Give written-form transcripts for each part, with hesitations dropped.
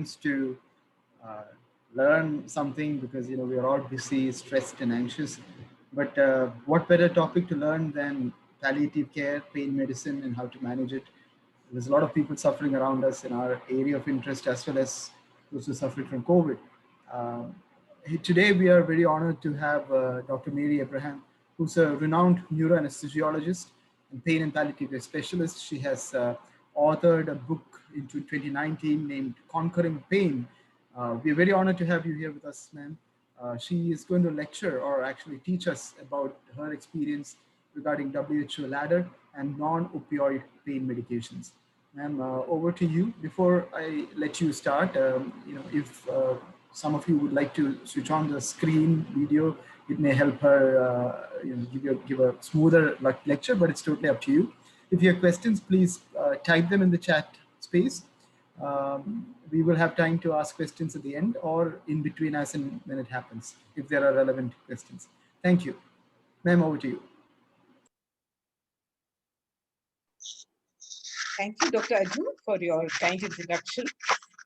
to uh, learn something because we are all busy, stressed, and anxious. But what better topic to learn than palliative care, pain medicine, and how to manage it? There's a lot of people suffering around us in our area of interest, as well as those who suffered from COVID. Uh, Today, we are very honored to have Dr. Mary Abraham, who's a renowned neuroanesthesiologist and pain and palliative care specialist. She has authored a book in 2019 named Conquering Pain. We're very honored to have you here with us, ma'am. She is going to lecture or actually teach us about her experience regarding WHO ladder and non-opioid pain medications. Ma'am, over to you. Before I let you start, if some of you would like to switch on the screen video, it may help her, give a smoother lecture, but it's totally up to you. If you have questions, please type them in the chat space. We will have time to ask questions at the end or in between as and when it happens, if there are relevant questions. Thank you. Ma'am, over to you. Thank you, Dr. Arjun, for your kind introduction.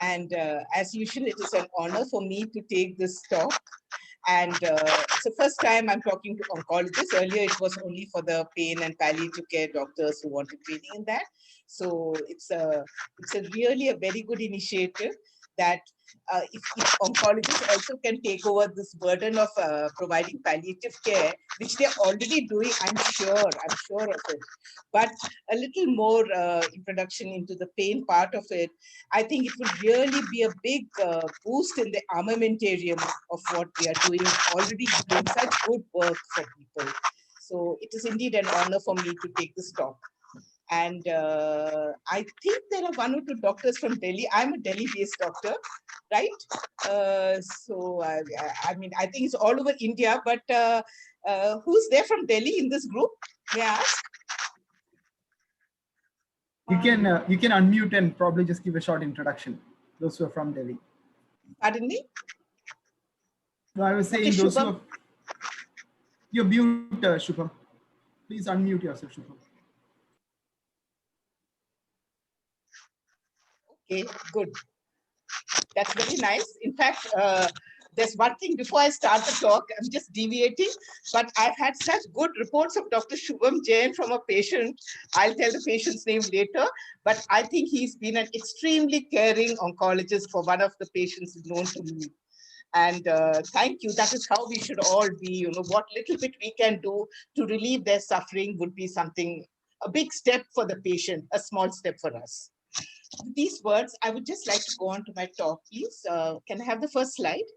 And as usual, it is an honor for me to take this talk. And it's the first time I'm talking to oncologists. Earlier, it was only for the pain and palliative care doctors who wanted training in that. So it's really a very good initiative that if oncologists also can take over this burden of providing palliative care, which they're already doing, I'm sure of it. But a little more introduction into the pain part of it, I think it would really be a big boost in the armamentarium of what we are doing, already doing such good work for people. So it is indeed an honor for me to take this talk. And I think there are one or two doctors from Delhi. I'm a Delhi-based doctor, right? So I mean, I think it's all over India, but who's there from Delhi in this group? May I ask? You can unmute and probably just give a short introduction. Those who are from Delhi. Pardon me? No, I was saying okay, those Shubham. who are... You're mute, Shubham. Please unmute yourself, Shubham. Okay, good. That's very nice. In fact, there's one thing before I start the talk, I'm just deviating, but I've had such good reports of Dr. Shubham Jain from a patient. I'll tell the patient's name later, but I think he's been an extremely caring oncologist for one of the patients known to me. And thank you. That is how we should all be. What little bit we can do to relieve their suffering would be something, a big step for the patient, a small step for us. With these words, I would just like to go on to my talk, please. Can I have the first slide?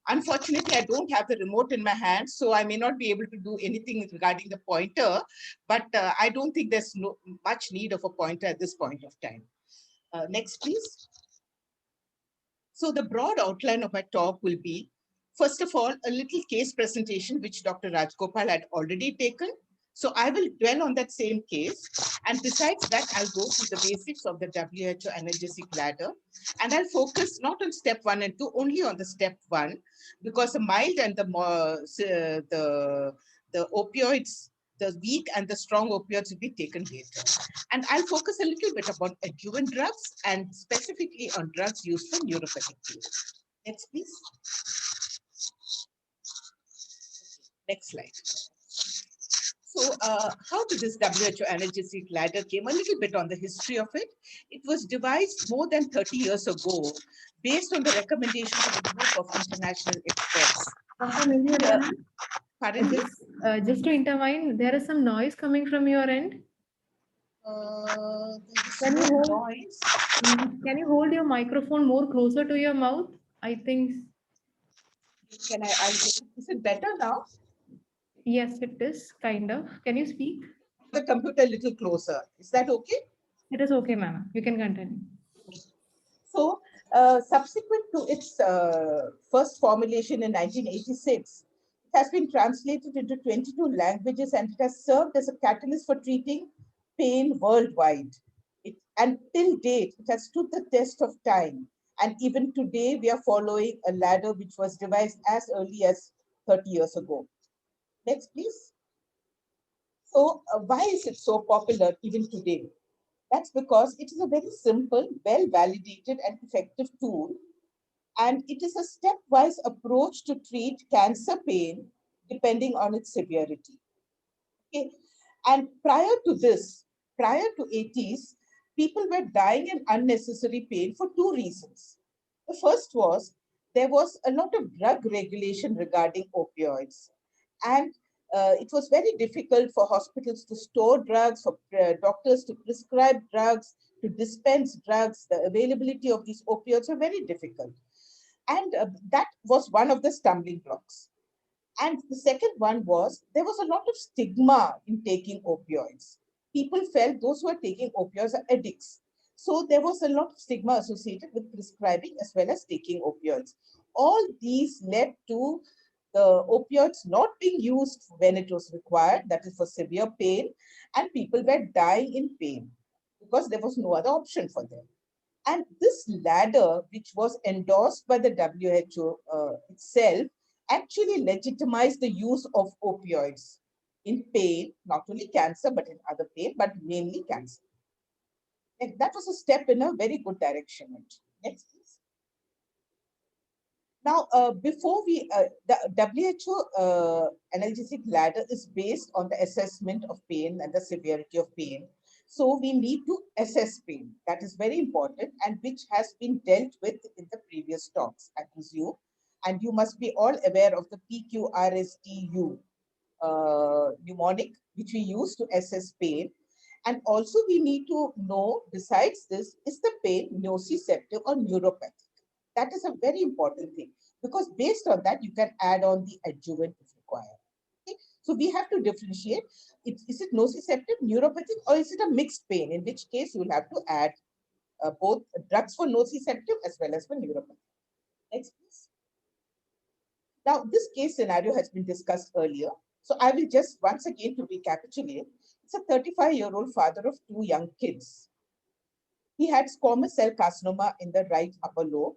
Unfortunately, I don't have the remote in my hand, so I may not be able to do anything regarding the pointer, but I don't think there's much need of a pointer at this point of time. Next, please. So the broad outline of my talk will be, first of all, a little case presentation, which Dr. Rajgopal had already taken. So I will dwell on that same case. And besides that, I'll go through the basics of the WHO analgesic ladder. And I'll focus not on step 1 and 2, only on the step 1, because the mild and the opioids, the weak and the strong opioids will be taken later. And I'll focus a little bit about adjuvant drugs and specifically on drugs used for neuropathic pain. Next, please. Next slide. So how did this WHO analgesic ladder came? A little bit on the history of it. It was devised more than 30 years ago based on the recommendations of a group of international experts. Pardon me? Just to intervene, there is some noise coming from your end. Can you hold your microphone more closer to your mouth? I think. Is it better now? Yes, it is, kind of. Can you speak? The computer a little closer. Is that okay? It is okay, ma'am. You can continue. So, subsequent to its first formulation in 1986, it has been translated into 22 languages and it has served as a catalyst for treating pain worldwide. And till date, it has stood the test of time. And even today, we are following a ladder which was devised as early as 30 years ago. Next, please. So why is it so popular even today? That's because it is a very simple, well-validated and effective tool, and it is a stepwise approach to treat cancer pain depending on its severity. Okay. And prior to 80s, people were dying in unnecessary pain for two reasons. The first was there was a lot of drug regulation regarding opioids. And it was very difficult for hospitals to store drugs, for doctors to prescribe drugs, to dispense drugs. The availability of these opioids were very difficult. And that was one of the stumbling blocks. And the second one was there was a lot of stigma in taking opioids. People felt those who are taking opioids are addicts. So there was a lot of stigma associated with prescribing as well as taking opioids. All these led to the opioids not being used when it was required, that is for severe pain, and people were dying in pain because there was no other option for them. And this ladder, which was endorsed by the WHO itself, actually legitimized the use of opioids in pain, not only cancer, but in other pain, but mainly cancer. And that was a step in a very good direction. Next, please. Now, the WHO analgesic ladder is based on the assessment of pain and the severity of pain. So we need to assess pain. That is very important, and which has been dealt with in the previous talks, I presume. And you must be all aware of the PQRSTU mnemonic, which we use to assess pain. And also we need to know, besides this, is the pain nociceptive or neuropathic? That is a very important thing, because based on that, you can add on the adjuvant if required. Okay? So we have to differentiate, is it nociceptive, neuropathic, or is it a mixed pain, in which case you will have to add both drugs for nociceptive as well as for neuropathic. Next, please. Now, this case scenario has been discussed earlier. So I will just once again to recapitulate. It's a 35-year-old father of two young kids. He had squamous cell carcinoma in the right upper lobe.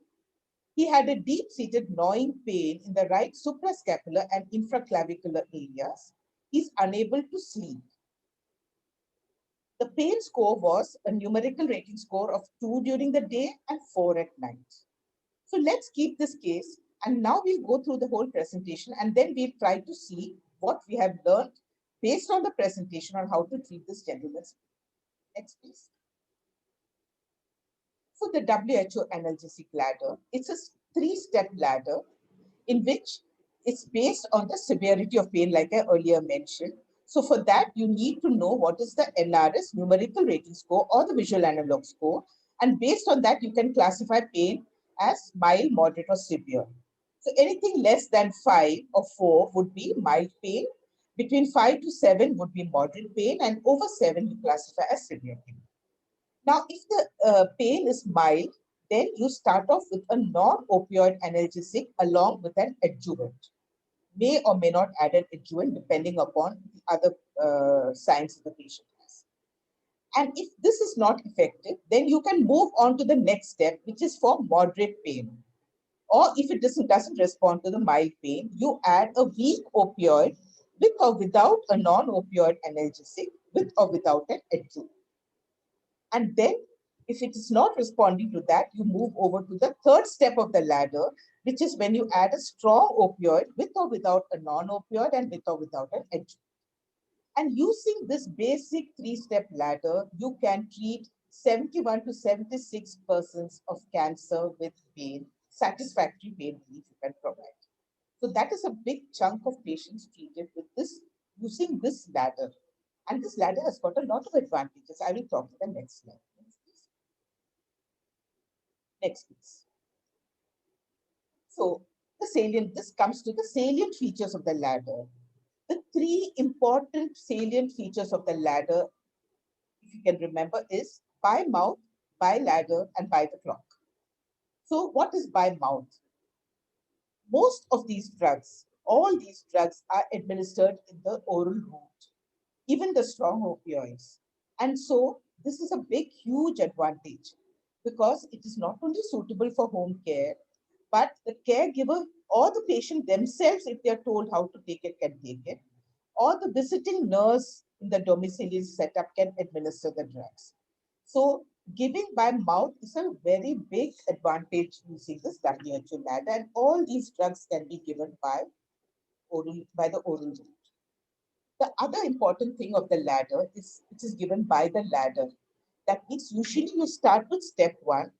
He had a deep-seated gnawing pain in the right suprascapular and infraclavicular areas. He's unable to sleep. The pain score was a numerical rating score of 2 during the day and 4 at night. So let's keep this case, and now we'll go through the whole presentation, and then we'll try to see what we have learned based on the presentation on how to treat this gentleman's pain. Next, please. For the WHO analgesic ladder, it's a 3-step ladder in which it's based on the severity of pain, like I earlier mentioned. So for that, you need to know what is the NRS, numerical rating score, or the visual analog score. And based on that, you can classify pain as mild, moderate, or severe. So anything less than 5 or 4 would be mild pain. Between 5 to 7 would be moderate pain, and over 7 you classify as severe pain. Now, if the pain is mild, then you start off with a non-opioid analgesic along with an adjuvant. May or may not add an adjuvant depending upon the other signs the patient has. And if this is not effective, then you can move on to the next step, which is for moderate pain. Or if it doesn't respond to the mild pain, you add a weak opioid with or without a non-opioid analgesic, with or without an adjuvant. And then if it is not responding to that, you move over to the third step of the ladder, which is when you add a strong opioid with or without a non-opioid and with or without an adjuvant. And using this basic 3-step ladder, you can treat 71 to 76% of cancer with pain, satisfactory pain relief you can provide. So that is a big chunk of patients treated with this, using this ladder. And this ladder has got a lot of advantages. I will talk to the next slide. Next, please. So this comes to the salient features of the ladder. The 3 important salient features of the ladder, if you can remember, is by mouth, by ladder, and by the clock. So what is by mouth? Most of these drugs, all these drugs are administered in the oral route, even the strong opioids. And so this is a big, huge advantage, because it is not only suitable for home care, but the caregiver or the patient themselves, if they are told how to take it, can take it, or the visiting nurse in the domiciliary setup can administer the drugs. So giving by mouth is a very big advantage using this WHO ladder, and all these drugs can be given by the oral route. The other important thing of the ladder is it is given by the ladder. That means usually you start with step 1,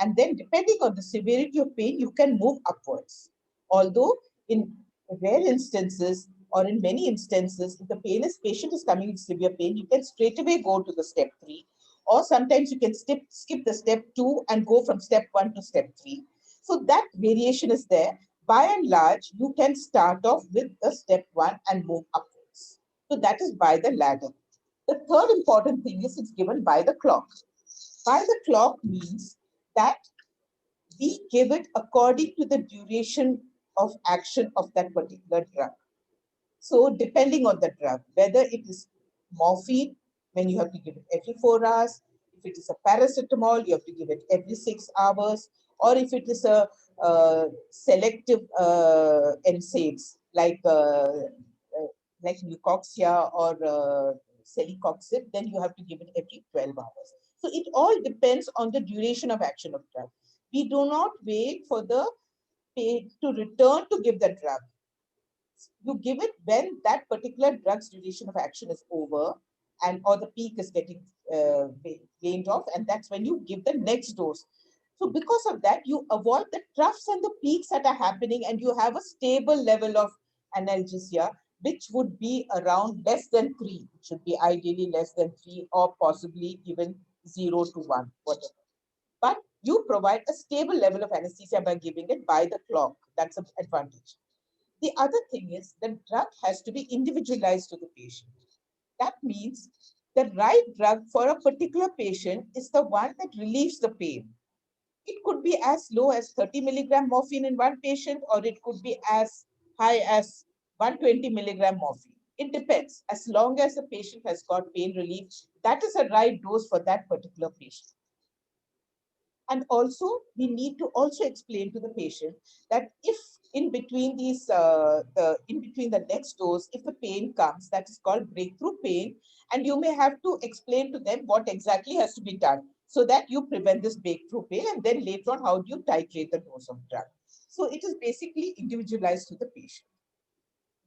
and then depending on the severity of pain, you can move upwards. Although in rare instances or in many instances, if the patient is coming with severe pain, you can straight away go to the step 3, or sometimes you can skip the step 2 and go from step 1 to step 3. So that variation is there. By and large, you can start off with the step 1 and move upwards. So that is by the ladder. The third important thing is it's given by the clock. By the clock means that we give it according to the duration of action of that particular drug. So depending on the drug, whether it is morphine, when you have to give it every 4 hours, if it is a paracetamol, you have to give it every 6 hours, or if it is a selective NSAIDs like Leucoxia or Celecoxib, then you have to give it every 12 hours. So it all depends on the duration of action of drug. We do not wait for the pain to return to give the drug. You give it when that particular drug's duration of action is over and or the peak is getting gained off, and that's when you give the next dose. So because of that, you avoid the troughs and the peaks that are happening, and you have a stable level of analgesia, which would be around less than 3. It should be ideally less than 3 or possibly even 0 to 1, whatever. But you provide a stable level of anesthesia by giving it by the clock. That's an advantage. The other thing is the drug has to be individualized to the patient. That means the right drug for a particular patient is the one that relieves the pain. It could be as low as 30 milligram morphine in one patient, or it could be as high as 120 milligram morphine. It depends. As long as the patient has got pain relief, that is a right dose for that particular patient. And also, we need to also explain to the patient that if in between the next dose, if the pain comes, that is called breakthrough pain, and you may have to explain to them what exactly has to be done so that you prevent this breakthrough pain, and then later on, how do you titrate the dose of drug? So it is basically individualized to the patient.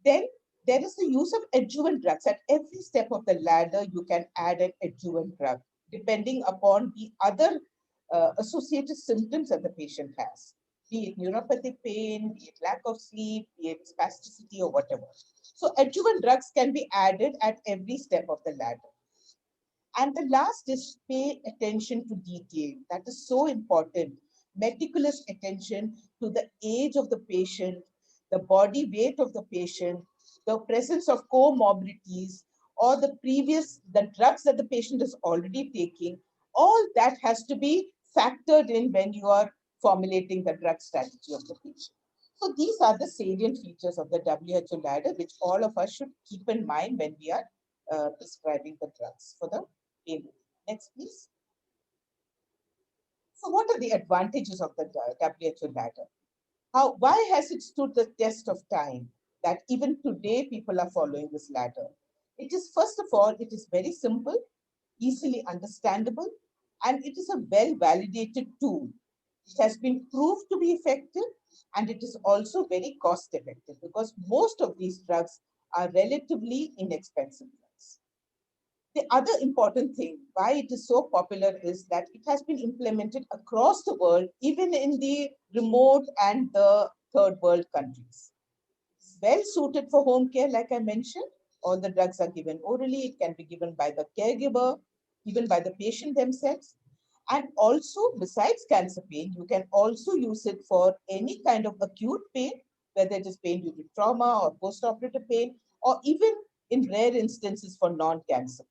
Then there is the use of adjuvant drugs. At every step of the ladder, you can add an adjuvant drug, depending upon the other associated symptoms that the patient has, be it neuropathic pain, be it lack of sleep, be it spasticity or whatever. So adjuvant drugs can be added at every step of the ladder. And the last is pay attention to detail. That is so important. Meticulous attention to the age of the patient, the body weight of the patient, the presence of comorbidities, or the drugs that the patient is already taking. All that has to be factored in when you are formulating the drug strategy of the patient. So these are the salient features of the WHO ladder, which all of us should keep in mind when we are prescribing the drugs for the pain. Next, please. So what are the advantages of the WHO ladder? Why has it stood the test of time that even today people are following this ladder? It is, first of all, it is very simple, easily understandable, and it is a well-validated tool. It has been proved to be effective, and it is also very cost-effective because most of these drugs are relatively inexpensive drugs. The other important thing why it is so popular is that it has been implemented across the world, even in the remote and the third world countries. It's well suited for home care, like I mentioned. All the drugs are given orally. It can be given by the caregiver, even by the patient themselves. And also, besides cancer pain, you can also use it for any kind of acute pain, whether it is pain due to trauma or post-operative pain, or even in rare instances for non-cancer.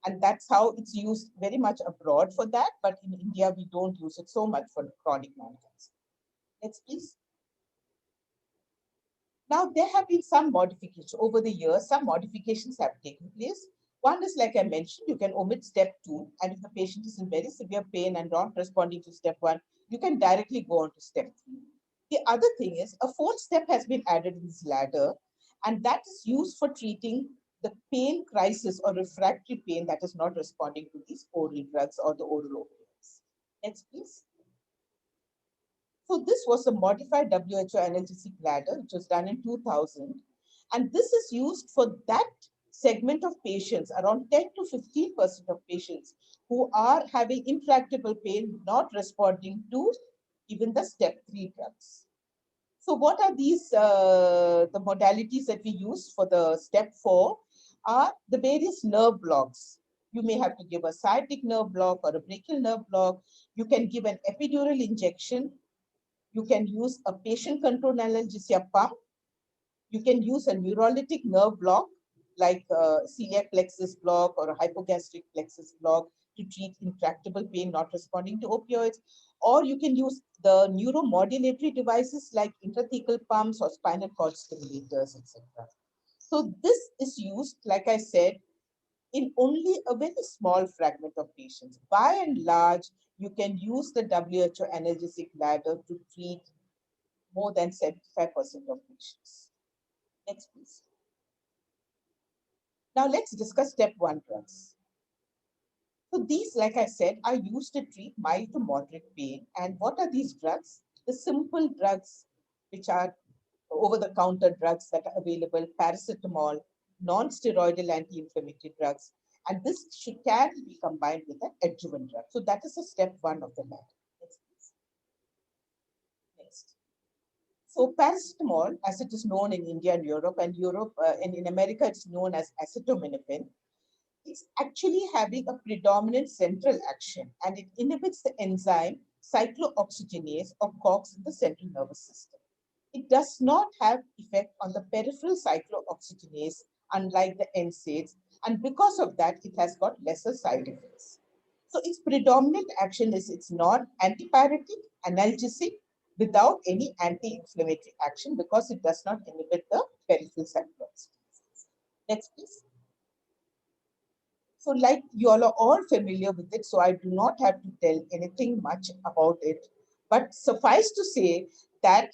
And that's how it's used very much abroad for that. But in India, we don't use it so much for chronic non-cancer. Next, please. Now, there have been some modifications over the years. Some modifications have taken place. One is, like I mentioned, you can omit step 2. And if the patient is in very severe pain and not responding to step 1, you can directly go on to step 3. The other thing is a 4th step has been added in this ladder, and that is used for treating the pain crisis or refractory pain that is not responding to these oral drugs or the oral opioids. Next, please. So this was a modified WHO analgesic bladder, which was done in 2000. And this is used for that segment of patients, around 10 to 15% of patients who are having intractable pain, not responding to even the step 3 drugs. So what are these, the modalities that we use for the step 4 are the various nerve blocks. You may have to give a sciatic nerve block or a brachial nerve block. You can give an epidural injection. You can use a patient-controlled analgesia pump. You can use a neurolytic nerve block like a celiac plexus block or a hypogastric plexus block to treat intractable pain not responding to opioids. Or you can use the neuromodulatory devices like intrathecal pumps or spinal cord stimulators, etc. So this is used, like I said, in only a very small fragment of patients. By and large, you can use the WHO analgesic bladder to treat more than 75% of patients. Next, please. Now let's discuss step 1 drugs. So these, like I said, are used to treat mild to moderate pain. And what are these drugs? The simple drugs, which are over-the-counter drugs that are available, paracetamol, non-steroidal anti-inflammatory drugs. And this can be combined with an adjuvant drug. So that is a step 1 of the ladder. Next, please. Next. So paracetamol, as it is known in India and Europe, and in America, it's known as acetaminophen. It's actually having a predominant central action, and it inhibits the enzyme cyclooxygenase or COX in the central nervous system. It does not have effect on the peripheral cyclooxygenase, unlike the NSAIDs, and because of that, it has got lesser side effects. So its predominant action is it's non-antipyretic, analgesic, without any anti-inflammatory action because it does not inhibit the peripheral cyclooxygenase. Next, please. So like you all are all familiar with it, so I do not have to tell anything much about it. But suffice to say that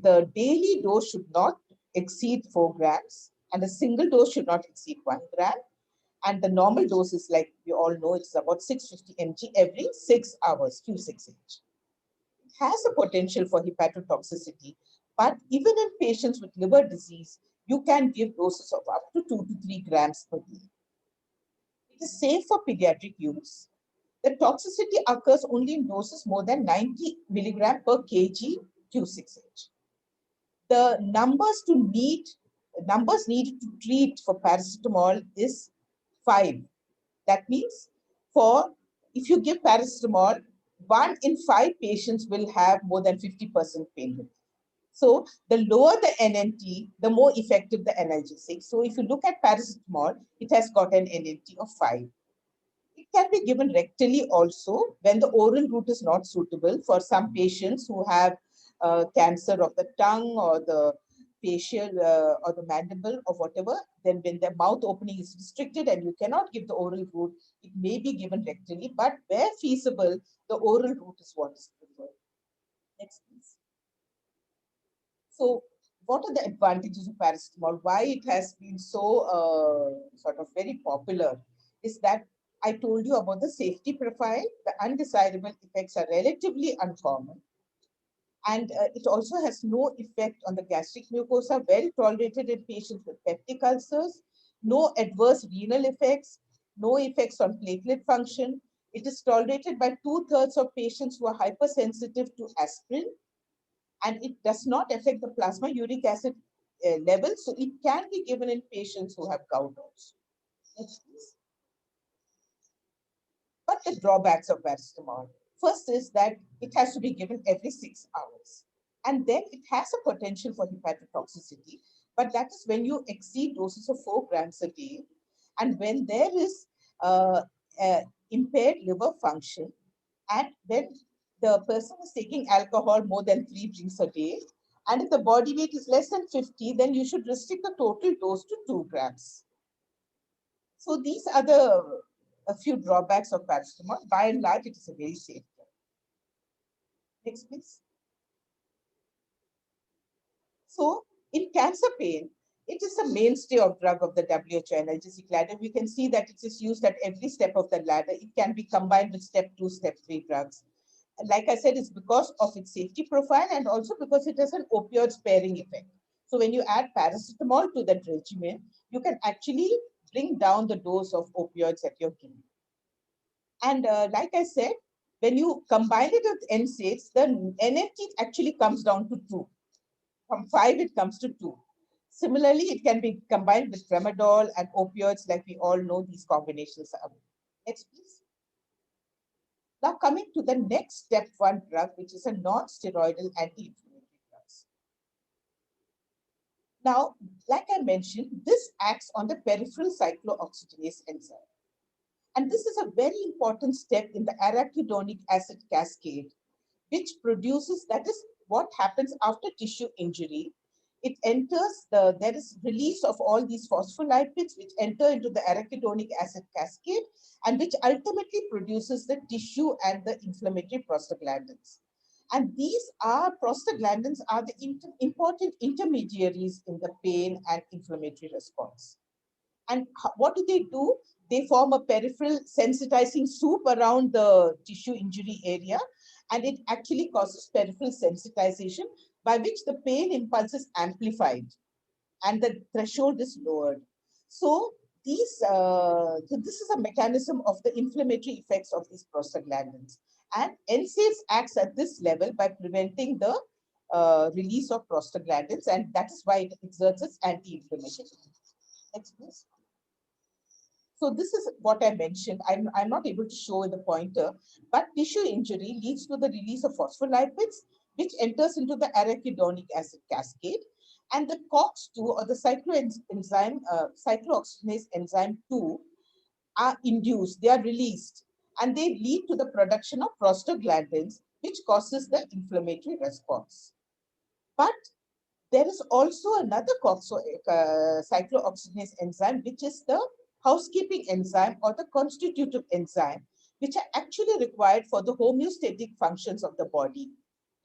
the daily dose should not exceed 4 grams and a single dose should not exceed 1 gram. And the normal dose is, like you all know, it's about 650 mg every 6 hours, Q6H. It has a potential for hepatotoxicity, but even in patients with liver disease, you can give doses of up to 2 to 3 grams per day. It is safe for pediatric use. The toxicity occurs only in doses more than 90 milligram per kg Q6H. The numbers needed to treat for paracetamol is 5. That means if you give paracetamol, 1 in 5 patients will have more than 50% pain relief. So the lower the NNT, the more effective the analgesic. So if you look at paracetamol, it has got an NNT of 5. It can be given rectally also when the oral route is not suitable for some patients who have cancer of the tongue or the facial or the mandible or whatever. Then when the mouth opening is restricted and you cannot give the oral route, it may be given rectally, but where feasible, the oral route is what is preferred. Next, please. So what are the advantages of paracetamol? Why it has been so sort of very popular is that I told you about the safety profile. The undesirable effects are relatively uncommon. And it also has no effect on the gastric mucosa, well tolerated in patients with peptic ulcers, no adverse renal effects, no effects on platelet function. It is tolerated by 2/3 of patients who are hypersensitive to aspirin, and it does not affect the plasma uric acid level, so it can be given in patients who have gout also. Next, please. What are the drawbacks of paracetamol? First is that it has to be given every 6 hours. And then it has a potential for hepatotoxicity, but that is when you exceed doses of 4 grams a day, and when there is impaired liver function, and when the person is taking alcohol more than 3 drinks a day, and if the body weight is less than 50, then you should restrict the total dose to 2 grams. So these are a few drawbacks of paracetamol. By and large, it is a very safe drug. Next, please. So in cancer pain, It is a mainstay of drug of the WHO analgesic ladder. We can see that it is used at every step of the ladder. It can be combined with step 2, step 3 drugs. Like I said, it's because of its safety profile and also because it has an opioid sparing effect. So when you add paracetamol to that regimen, you can actually bring down the dose of opioids that you're giving. And like I said, when you combine it with NSAIDs, the NMT actually comes down to 2. From 5, it comes to 2. Similarly, it can be combined with tramadol and opioids, like we all know these combinations are. Next, please. Now coming to the next step 1 drug, which is a non-steroidal anti-inflammatory drugs. Now, like I mentioned, this acts on the peripheral cyclooxygenase enzyme. And this is a very important step in the arachidonic acid cascade, which produces, that is what happens after tissue injury. It enters there is release of all these phospholipids which enter into the arachidonic acid cascade and which ultimately produces the tissue and the inflammatory prostaglandins. And these prostaglandins are the important intermediaries in the pain and inflammatory response. And what do? They form a peripheral sensitizing soup around the tissue injury area, and it actually causes peripheral sensitization by which the pain impulse is amplified and the threshold is lowered. So this is a mechanism of the inflammatory effects of these prostaglandins. And NSAIDs acts at this level by preventing the release of prostaglandins, and that is why it exerts its anti-inflammation. Next, please. So this is what I mentioned. I'm not able to show in the pointer, but tissue injury leads to the release of phospholipids, which enters into the arachidonic acid cascade. And the COX-2 or the cyclooxygenase enzyme 2 are induced, they are released, and they lead to the production of prostaglandins, which causes the inflammatory response. But there is also another cyclooxygenase enzyme, which is the housekeeping enzyme or the constitutive enzyme, which are actually required for the homeostatic functions of the body,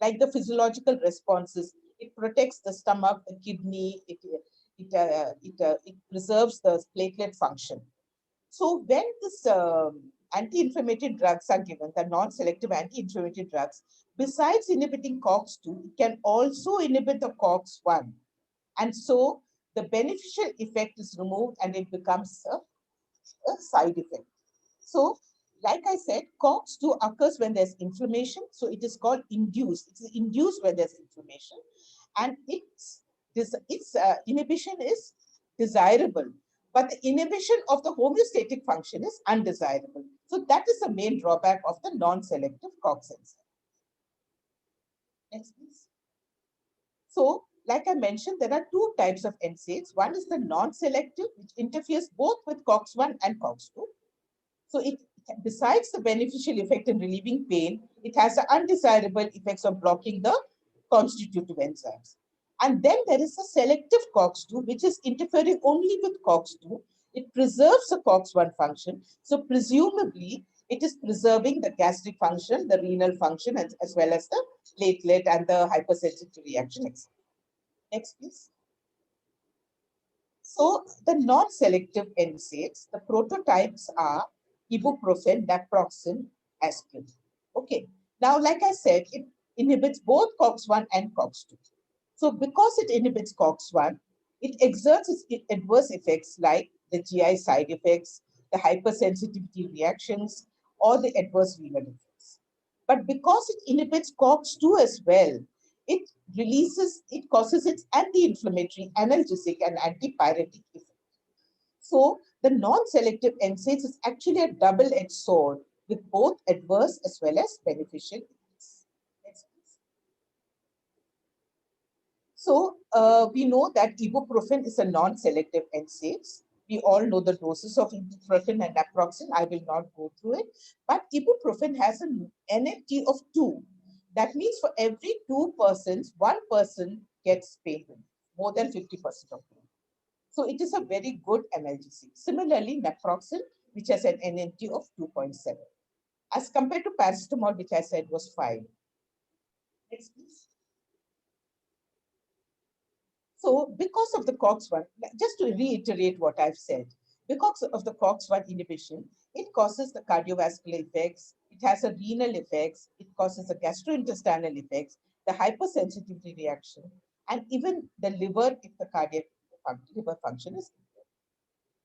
like the physiological responses. It protects the stomach, the kidney, it preserves the platelet function. So when this anti-inflammatory drugs are given, the non-selective anti-inflammatory drugs, besides inhibiting COX-2, it can also inhibit the COX-1. And so the beneficial effect is removed and it becomes a side effect. So, like I said, COX-2 occurs when there's inflammation. So it is called induced. It's induced when there's inflammation. And its inhibition is desirable. But the inhibition of the homeostatic function is undesirable. So that is the main drawback of the non-selective COX enzyme. Next, please. So, like I mentioned, there are 2 types of NSAIDs. One is the non-selective, which interferes both with COX-1 and COX-2. So it, besides the beneficial effect in relieving pain, it has the undesirable effects of blocking the constitutive enzymes. And then there is a selective COX-2, which is interfering only with COX-2. It preserves the COX-1 function. So presumably, it is preserving the gastric function, the renal function, as well as the platelet and the hypersensitivity reaction. Next, please. So the non-selective NSAIDs, the prototypes are ibuprofen, naproxen, aspirin. Okay. Now, like I said, it inhibits both COX-1 and COX-2. So because it inhibits COX-1, it exerts its adverse effects like the GI side effects, the hypersensitivity reactions, or the adverse renal effects. But because it inhibits COX-2 as well, it causes its anti-inflammatory, analgesic, and antipyretic effect. So the non-selective NSAIDs is actually a double-edged sword with both adverse as well as beneficial effects. Next, please. So we know that ibuprofen is a non-selective NSAIDs. We all know the doses of ibuprofen and naproxen. I will not go through it. But ibuprofen has an NFT of 2. That means for every 2 persons, 1 person gets pain, more than 50% of pain. So it is a very good analgesic. Similarly, naproxen, which has an NNT of 2.7, as compared to paracetamol, which I said was 5. Next, please. So because of the COX-1, just to reiterate what I've said, because of the COX-1 inhibition, it causes the cardiovascular effects, it has a renal effects, it causes the gastrointestinal effects, the hypersensitivity reaction, and even the liver if the liver function is impaired.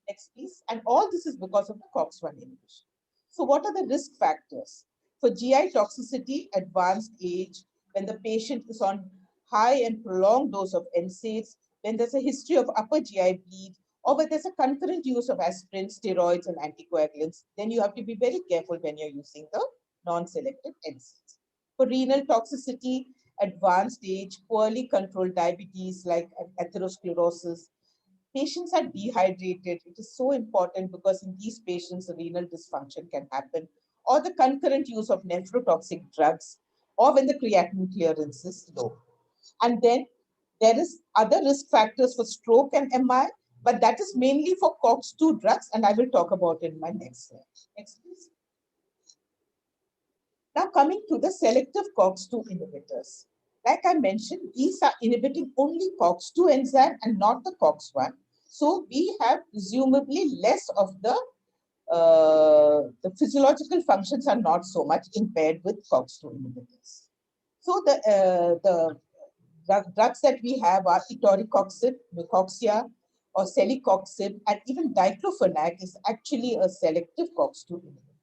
Next, please. And all this is because of the COX-1 inhibition. So what are the risk factors? For GI toxicity, advanced age, when the patient is on high and prolonged dose of NSAIDs, when there's a history of upper GI bleed, or when there's a concurrent use of aspirin, steroids, and anticoagulants, then you have to be very careful when you're using the non-selective NSAIDs. For renal toxicity, advanced age, poorly controlled diabetes like atherosclerosis, patients are dehydrated. It is so important because in these patients, the renal dysfunction can happen, or the concurrent use of nephrotoxic drugs, or when the creatinine clearance is low. And then there is other risk factors for stroke and MI, but that is mainly for COX-2 drugs, and I will talk about it in my next slide. Next, please. Now coming to the selective COX-2 inhibitors. Like I mentioned, these are inhibiting only COX-2 enzyme and not the COX-1. So we have presumably less of the physiological functions are not so much impaired with COX-2 inhibitors. So the drugs that we have are etoricoxib, Nucoxia, or celecoxib, and even diclofenac is actually a selective COX-2 inhibitor.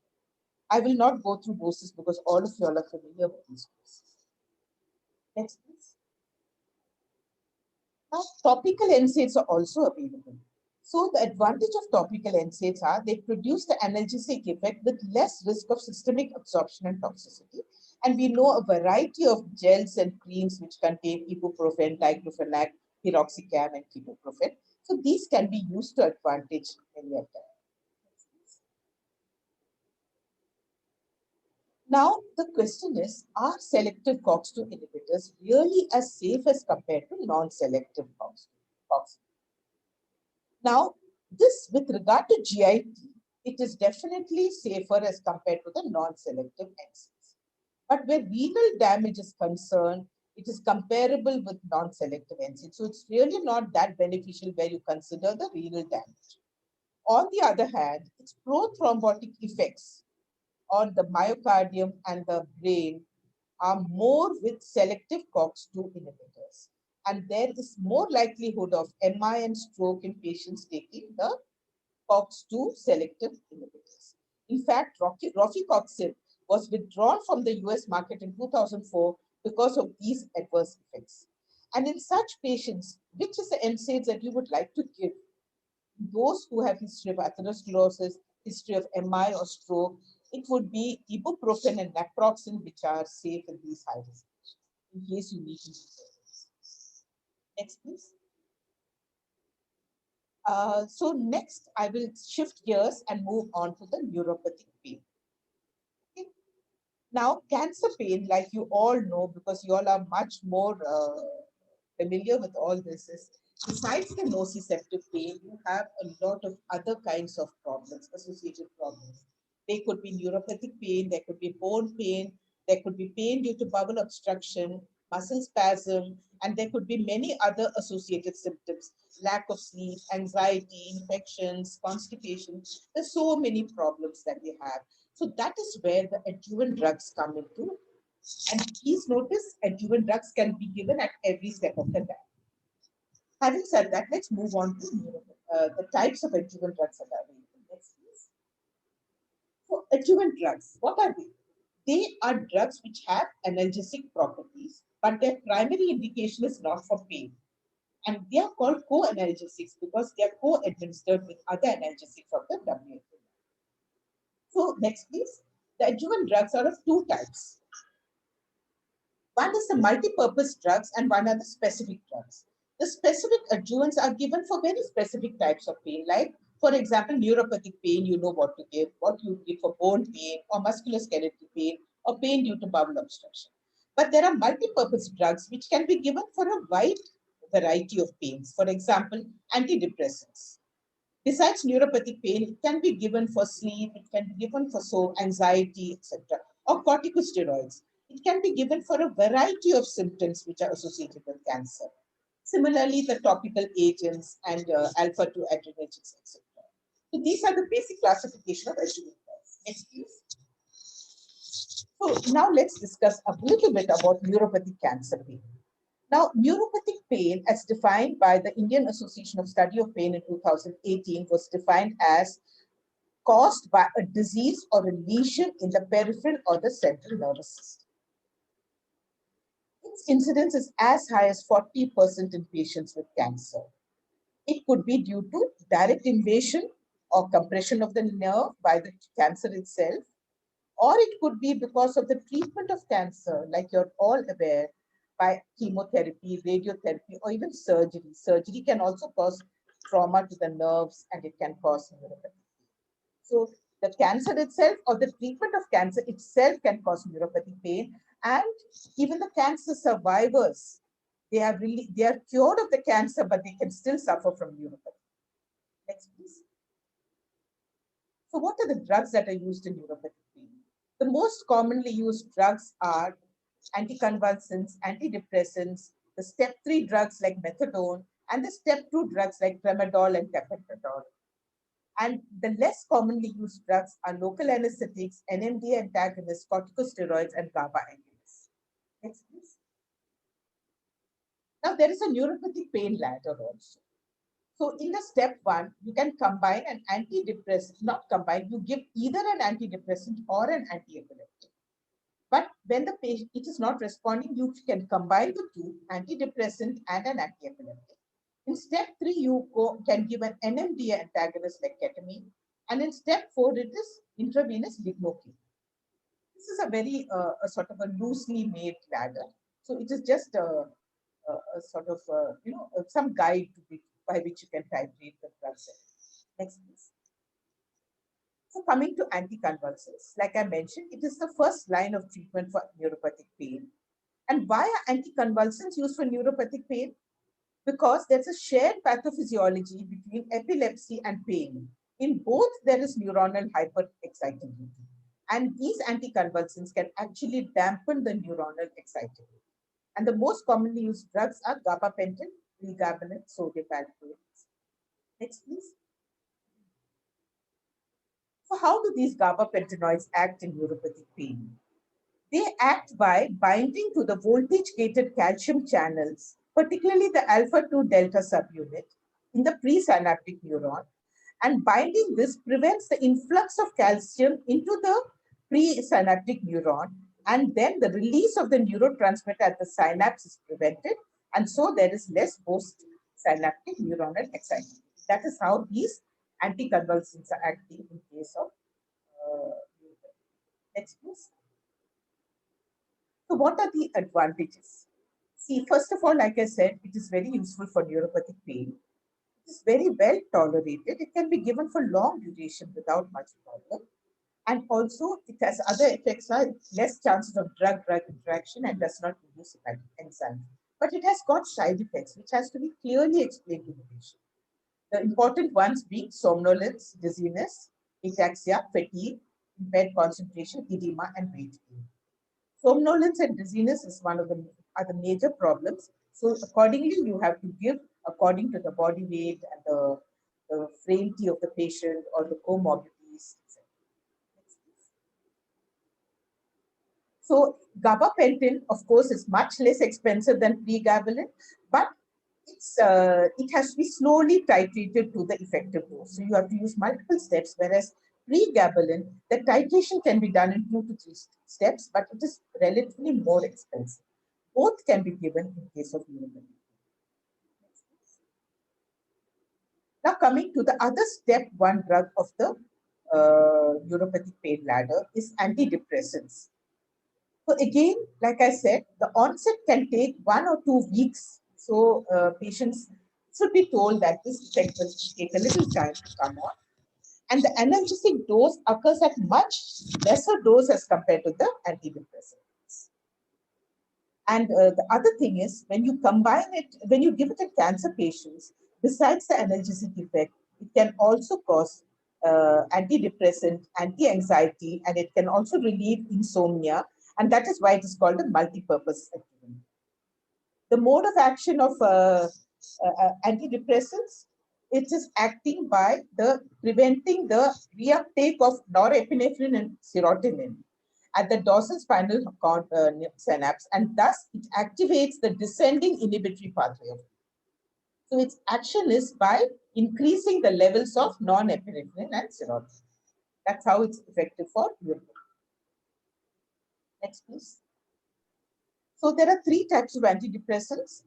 I will not go through doses because all of you all are familiar with these doses. Next, please. Now, topical NSAIDs are also available. So the advantage of topical NSAIDs are they produce the analgesic effect with less risk of systemic absorption and toxicity. And we know a variety of gels and creams which contain ibuprofen, diclofenac, piroxicam, and ketoprofen. So these can be used to advantage many of them. Now, the question is, are selective COX-2 inhibitors really as safe as compared to non-selective COX-2? Now, this with regard to GIT, it is definitely safer as compared to the non-selective NSAIDs. But where renal damage is concerned, it is comparable with non-selective NSAIDs. So it's really not that beneficial where you consider the renal damage. On the other hand, its prothrombotic effects on the myocardium and the brain are more with selective COX-2 inhibitors. And there is more likelihood of MI and stroke in patients taking the COX-2 selective inhibitors. In fact, rofecoxib was withdrawn from the US market in 2004 because of these adverse effects. And in such patients, which is the NSAIDs that you would like to give? Those who have history of atherosclerosis, history of MI or stroke, it would be ibuprofen and naproxen, which are safe in these high risk patients, in case you need to use it. Next, please. So next, I will shift gears and move on to the neuropathic pain. Okay. Now, cancer pain, like you all know, because you all are much more familiar with all this, is besides the nociceptive pain, you have a lot of other kinds of problems, associated problems. There could be neuropathic pain, there could be bone pain, there could be pain due to bowel obstruction, muscle spasm, and there could be many other associated symptoms, lack of sleep, anxiety, infections, constipation. There's so many problems that we have. So that is where the adjuvant drugs come into. And please notice, adjuvant drugs can be given at every step of the time. Having said that, let's move on to the types of adjuvant drugs that are available. Next, please. So adjuvant drugs, what are they? They are drugs which have analgesic properties, but their primary indication is not for pain. And they are called co-analgesics because they are co-administered with other analgesics of the WHO. So next, please. The adjuvant drugs are of two types. One is the multi-purpose drugs and one are the specific drugs. The specific adjuvants are given for very specific types of pain, like, for example, neuropathic pain, you know what to give, what you give for bone pain or musculoskeletal pain or pain due to bowel obstruction. But there are multi-purpose drugs which can be given for a wide variety of pains. For example, antidepressants. Besides neuropathic pain, it can be given for sleep, it can be given for anxiety, etc. Or corticosteroids. It can be given for a variety of symptoms which are associated with cancer. Similarly, the topical agents and alpha-2 adrenergics, etc. So these are the basic classification of adrenal glands. Next, please. So now let's discuss a little bit about neuropathic cancer pain. Now, neuropathic pain, as defined by the Indian Association of Study of Pain in 2018, was defined as caused by a disease or a lesion in the peripheral or the central nervous system. Its incidence is as high as 40% in patients with cancer. It could be due to direct invasion or compression of the nerve by the cancer itself, or it could be because of the treatment of cancer, like you're all aware, by chemotherapy, radiotherapy, or even surgery. Surgery can also cause trauma to the nerves and it can cause neuropathy. So the cancer itself or the treatment of cancer itself can cause neuropathic pain. And even the cancer survivors, they are cured of the cancer, but they can still suffer from neuropathy. Next, please. So what are the drugs that are used in neuropathic pain? The most commonly used drugs are anticonvulsants, antidepressants, the step 3 drugs like methadone, and the step 2 drugs like tramadol and tapentadol. And the less commonly used drugs are local anesthetics, NMDA antagonists, corticosteroids, and GABA agonists. Next, please. Now, there is a neuropathic pain ladder also. So in the step 1, you can combine an antidepressant, not combine, you give either an antidepressant or an antiepileptic. But when the patient it is not responding, you can combine the two, antidepressant and an antiepileptic. In step 3, you can give an NMDA antagonist like ketamine. And in step 4, it is intravenous lignocaine. This is a very sort of a loosely made ladder. So it is just a sort of, some guide by which you can titrate the drugs. Next, please. So coming to anticonvulsants, like I mentioned, it is the first line of treatment for neuropathic pain. And why are anticonvulsants used for neuropathic pain? Because there's a shared pathophysiology between epilepsy and pain. In both, there is neuronal hyperexcitability. And these anticonvulsants can actually dampen the neuronal excitability. And the most commonly used drugs are gabapentin, pregabalin, sodium valproate. Next, please. So how do these gabapentinoids act in neuropathic pain? They act by binding to the voltage-gated calcium channels, particularly the alpha-2 delta subunit in the presynaptic neuron. And binding this prevents the influx of calcium into the presynaptic neuron, and then the release of the neurotransmitter at the synapse is prevented, and so there is less post-synaptic neuronal excitement. That is how these anticonvulsants are acting in case of next, please. So what are the advantages? See, first of all, like I said, it is very useful for neuropathic pain. It is very well tolerated. It can be given for long duration without much problem. And also, it has other effects like less chances of drug-drug interaction and does not induce anxiety. But it has got side effects, which has to be clearly explained to the patient. The important ones being somnolence, dizziness, ataxia, fatigue, impaired concentration, edema, and weight gain. Somnolence and dizziness is one of the major problems. So accordingly, you have to give according to the body weight and the frailty of the patient or the comorbidities, etc. So gabapentin, of course, is much less expensive than pregabalin, but it has to be slowly titrated to the effective dose. So you have to use multiple steps, whereas pregabalin, the titration can be done in 2 to 3 steps, but it is relatively more expensive. Both can be given in case of neuropathy. Now coming to the other step 1 drug of the neuropathic pain ladder is antidepressants. So again, like I said, the onset can take 1 or 2 weeks. So patients should be told that this effect will take a little time to come on. And the analgesic dose occurs at much lesser dose as compared to the antidepressants. And the other thing is, when you combine it, when you give it to cancer patients, besides the analgesic effect, it can also cause antidepressant, anti-anxiety, and it can also relieve insomnia. And that is why it is called a multi-purpose agent. The mode of action of antidepressants, it is acting by preventing the reuptake of norepinephrine and serotonin at the dorsal spinal cord synapse, and thus it activates the descending inhibitory pathway. So its action is by increasing the levels of norepinephrine and serotonin. That's how it's effective for neuropathy. Next, please. So there are three types of antidepressants.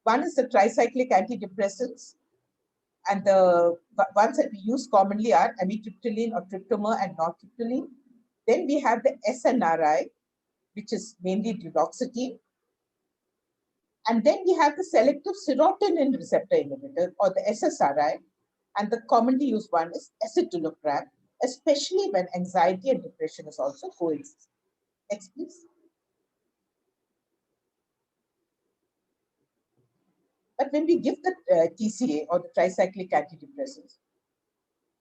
One is the tricyclic antidepressants, and the ones that we use commonly are amitriptyline or tryptomer and nortriptyline. Then we have the SNRI, which is mainly duloxetine. And then we have the selective serotonin receptor inhibitor, or the SSRI. And the commonly used one is escitalopram, especially when anxiety and depression is also coexisting. Next, please. But when we give the TCA, or the tricyclic antidepressants,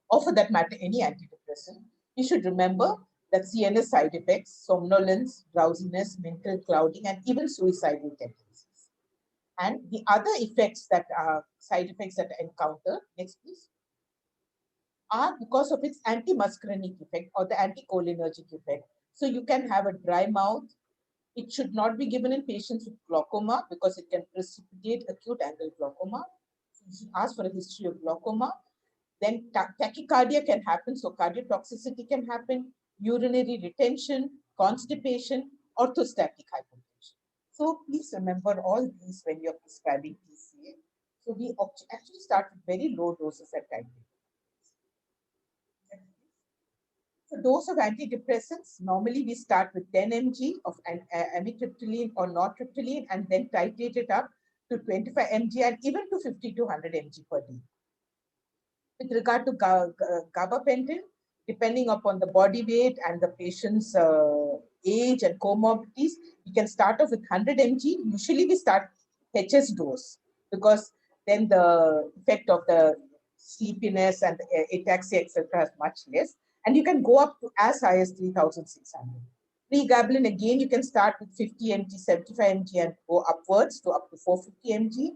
or for that matter, any antidepressant, you should remember that CNS side effects, somnolence, drowsiness, mental clouding, and even suicidal tendencies. And the other effects that are side effects that are encountered, next please, are because of its antimuscarinic effect or the anticholinergic effect. So you can have a dry mouth. It should not be given in patients with glaucoma because it can precipitate acute angle glaucoma. So you should ask for a history of glaucoma. Then tachycardia can happen, so cardiotoxicity can happen, urinary retention, constipation, orthostatic hypotension. So please remember all these when you're prescribing TCA. So we actually start with very low doses at titrate. So dose of antidepressants, normally we start with 10 mg of amitriptyline or nortriptyline and then titrate it up to 25 mg and even to 50 to 100 mg per day. With regard to gabapentin, depending upon the body weight and the patient's age and comorbidities, we can start off with 100 mg. Usually we start HS dose because then the effect of the sleepiness and the ataxia, etc. is much less. And you can go up to as high as 3,600. Pregabalin, again, you can start with 50 mg, 75 mg and go upwards to up to 450 mg.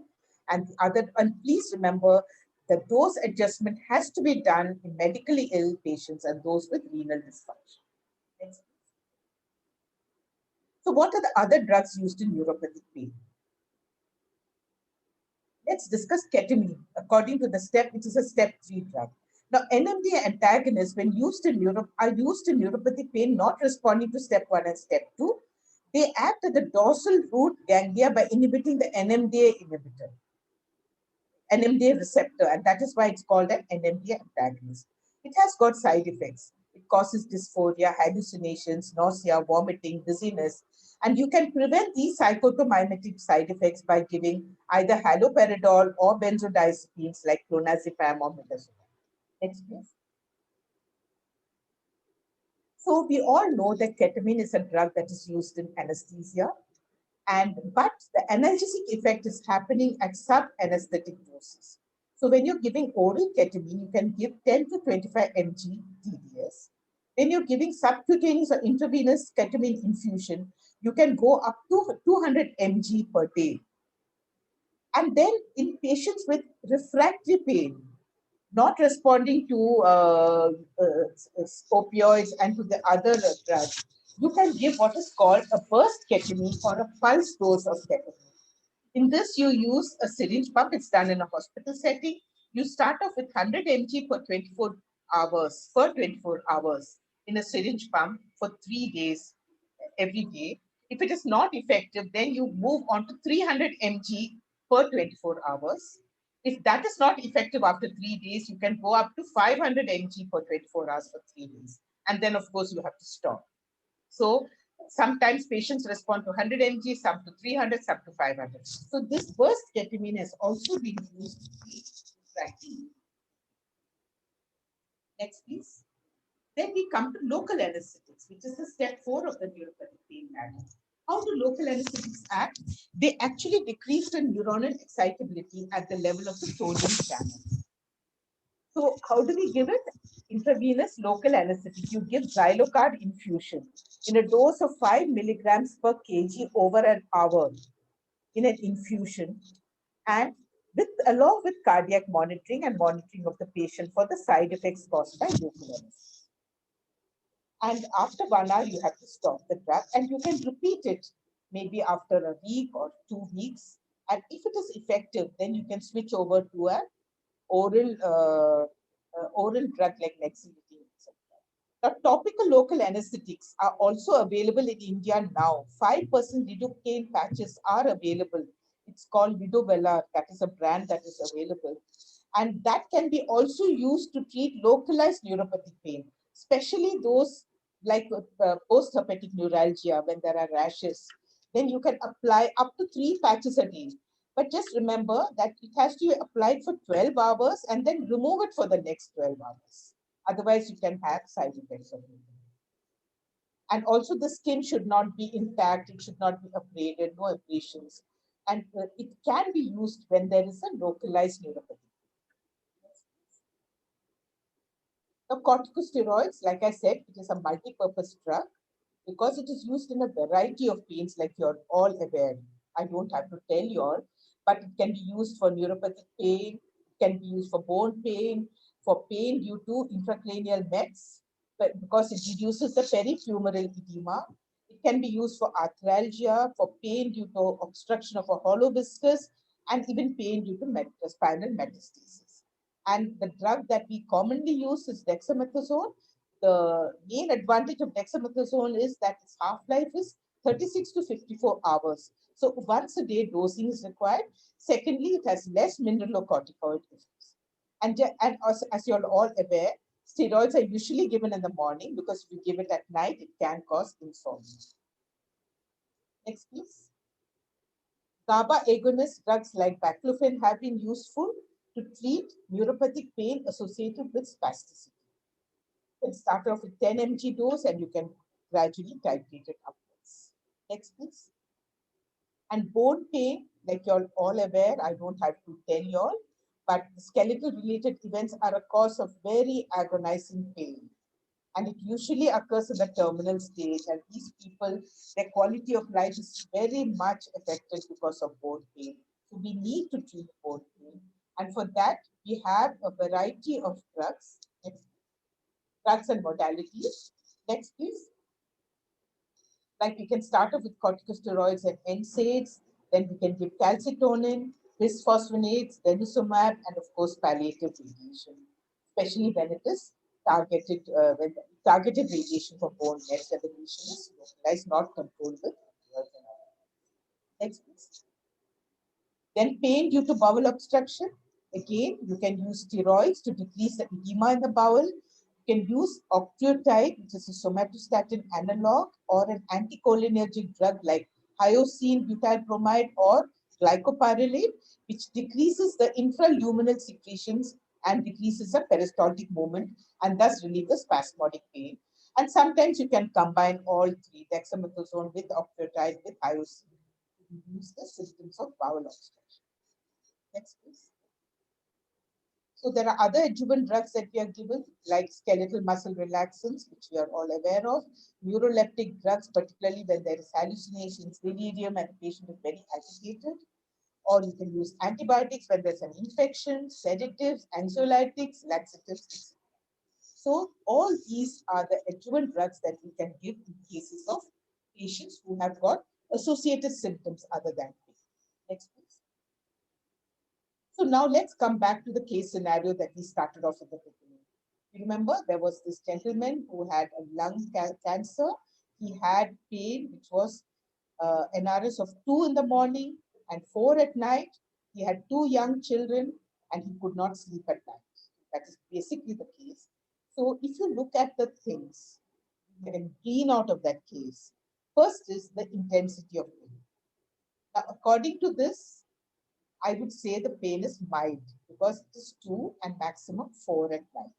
And please remember, the dose adjustment has to be done in medically ill patients and those with renal dysfunction. Next. So what are the other drugs used in neuropathic pain? Let's discuss ketamine according to the STEP, which is a step 3 drug. Now, NMDA antagonists, when used in are used in neuropathic pain, not responding to step 1 and step 2. They act at the dorsal root ganglia by inhibiting the NMDA inhibitor. NMDA receptor, and that is why it's called an NMDA antagonist. It has got side effects. It causes dysphoria, hallucinations, nausea, vomiting, dizziness, and you can prevent these psychotomimetic side effects by giving either haloperidol or benzodiazepines like clonazepam or midazolam. Next, please. So we all know that ketamine is a drug that is used in anesthesia. But the analgesic effect is happening at sub-anesthetic doses. So when you're giving oral ketamine, you can give 10 to 25 mg TDS. When you're giving subcutaneous or intravenous ketamine infusion, you can go up to 200 mg per day. And then in patients with refractory pain, not responding to opioids and to the other drugs, you can give what is called a burst ketamine or a pulse dose of ketamine. In this, you use a syringe pump. It's done in a hospital setting. You start off with 100 mg per 24 hours in a syringe pump for 3 days every day. If it is not effective, then you move on to 300 mg per 24 hours. If that is not effective after 3 days, you can go up to 500 mg per 24 hours for 3 days. And then, of course, you have to stop. So sometimes patients respond to 100 mg, some to 300, some to 500. So this burst ketamine has also been used in practice. Next, please. Then we come to local anesthetics, which is the step 4 of the neuropathic pain ladder. How do local anesthetics act? They actually decrease the neuronal excitability at the level of the sodium channel. So how do we give it? Intravenous local anesthetic. You give Zylocard infusion in a dose of 5 milligrams per kg over an hour. in an infusion, and along with cardiac monitoring and monitoring of the patient for the side effects caused by local anesthesia. And after 1 hour, you have to stop the drug, and you can repeat it maybe after a week or 2 weeks. And if it is effective, then you can switch over to an oral drug like Nexilidine, etc. Now, topical local anesthetics are also available in India now. 5% lidocaine patches are available. It's called Vidovela. That is a brand that is available. And that can be also used to treat localized neuropathic pain, especially those like post-herpetic neuralgia when there are rashes. Then you can apply up to 3 patches a day. But just remember that it has to be applied for 12 hours and then remove it for the next 12 hours. Otherwise, you can have side effects of it. And also the skin should not be intact. It should not be abraded, no abrasions. And it can be used when there is a localized neuropathy. Now, corticosteroids, like I said, it is a multi-purpose drug because it is used in a variety of pains, like you're all aware. I don't have to tell you all, but it can be used for neuropathic pain, it can be used for bone pain, for pain due to intracranial mets, but because it reduces the perifemoral edema. It can be used for arthralgia, for pain due to obstruction of a hollow viscus, and even pain due to spinal metastasis. And the drug that we commonly use is dexamethasone. The main advantage of dexamethasone is that its half-life is 36 to 54 hours. So once a day dosing is required. Secondly, it has less mineralocorticoid effects. And as you're all aware, steroids are usually given in the morning because if you give it at night, it can cause insomnia. Next, please. GABA agonist drugs like baclofen have been useful to treat neuropathic pain associated with spasticity. You can start off with 10 mg dose and you can gradually titrate it upwards. Next, please. And bone pain, like you're all aware, I don't have to tell you all, but skeletal related events are a cause of very agonizing pain. And it usually occurs in the terminal stage. And these people, their quality of life is very much affected because of bone pain. So we need to treat bone pain. And for that, we have a variety of drugs. Drugs and modalities. Next, please. Like we can start off with corticosteroids and NSAIDs, then we can give calcitonin, bisphosphonates, denosumab, and of course palliative radiation, especially when it is targeted, when targeted radiation for bone mets and the lesion is localized, not controlled with. Next, please. Then pain due to bowel obstruction. Again, you can use steroids to decrease the edema in the bowel. You can use octreotide, which is a somatostatin analog, or an anticholinergic drug like hyoscine butylbromide or glycopyrrolate, which decreases the infraluminal secretions and decreases the peristaltic movement and thus relieve the spasmodic pain. And sometimes you can combine all three, dexamethasone with octreotide with hyoscine, to reduce the symptoms of bowel obstruction. Next, please. So there are other adjuvant drugs that we are given, like skeletal muscle relaxants, which we are all aware of, neuroleptic drugs, particularly when there is hallucinations, delirium, and the patient is very agitated. Or you can use antibiotics when there's an infection, sedatives, anxiolytics, laxatives. So all these are the adjuvant drugs that we can give in cases of patients who have got associated symptoms other than pain. Next, please. So now let's come back to the case scenario that we started off at the beginning. You remember there was this gentleman who had a lung cancer. He had pain, which was NRS of 2 in the morning and 4 at night. He had 2 young children and he could not sleep at night. That is basically the case. So if you look at the things you can glean out of that case, first is the intensity of pain. Now, according to this, I would say the pain is mild because it is 2 and maximum 4 at night.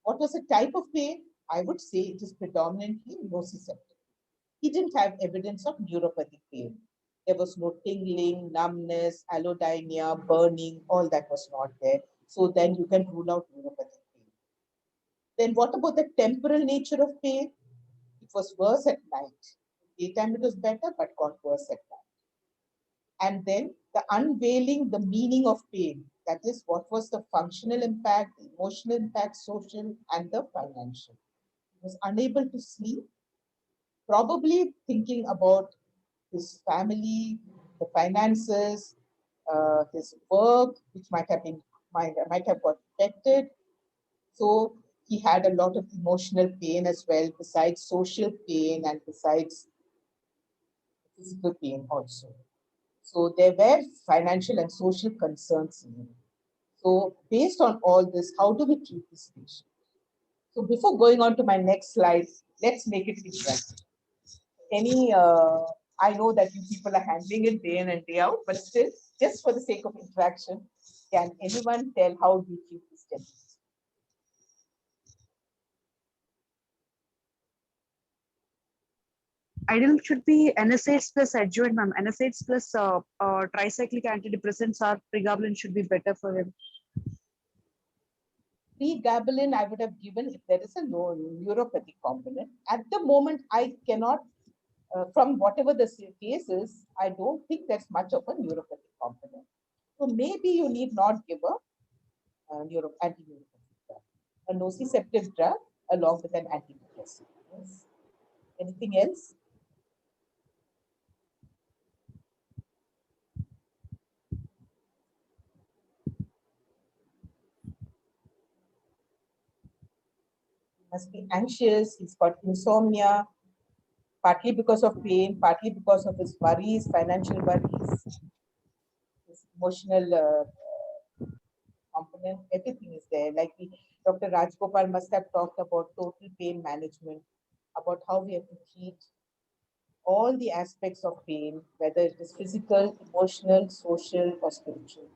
What was the type of pain? I would say it is predominantly nociceptive. He didn't have evidence of neuropathic pain. There was no tingling, numbness, allodynia, burning, all that was not there. So then you can rule out neuropathic pain. Then what about the temporal nature of pain? It was worse at night. Daytime it was better, but got worse at night. And then the unveiling the meaning of pain. That is, what was the functional impact, the emotional impact, social, and the financial. He was unable to sleep, probably thinking about his family, the finances, his work, which might have got affected. So he had a lot of emotional pain as well, besides social pain and besides physical pain also. So there were financial and social concerns in him. So based on all this, how do we treat this patient? So before going on to my next slide, let's make it interactive. I know that you people are handling it day in and day out, but still, just for the sake of interaction, can anyone tell how we treat this technique? Ideal should be NSAIDs plus adjuvant, ma'am. NSAIDs plus tricyclic antidepressants or pregabalin should be better for him. Pregabalin, I would have given if there is a neuropathic component. At the moment, I cannot, from whatever the case is, I don't think there's much of a neuropathic component. So maybe you need not give a anti-neuropathic drug, a nociceptive drug along with an antidepressant. Yes. Anything else? Must be anxious, he's got insomnia, partly because of pain, partly because of his worries, financial worries, his emotional component, everything is there. Like Dr. Rajgopal must have talked about total pain management, about how we have to treat all the aspects of pain, whether it is physical, emotional, social, or spiritual.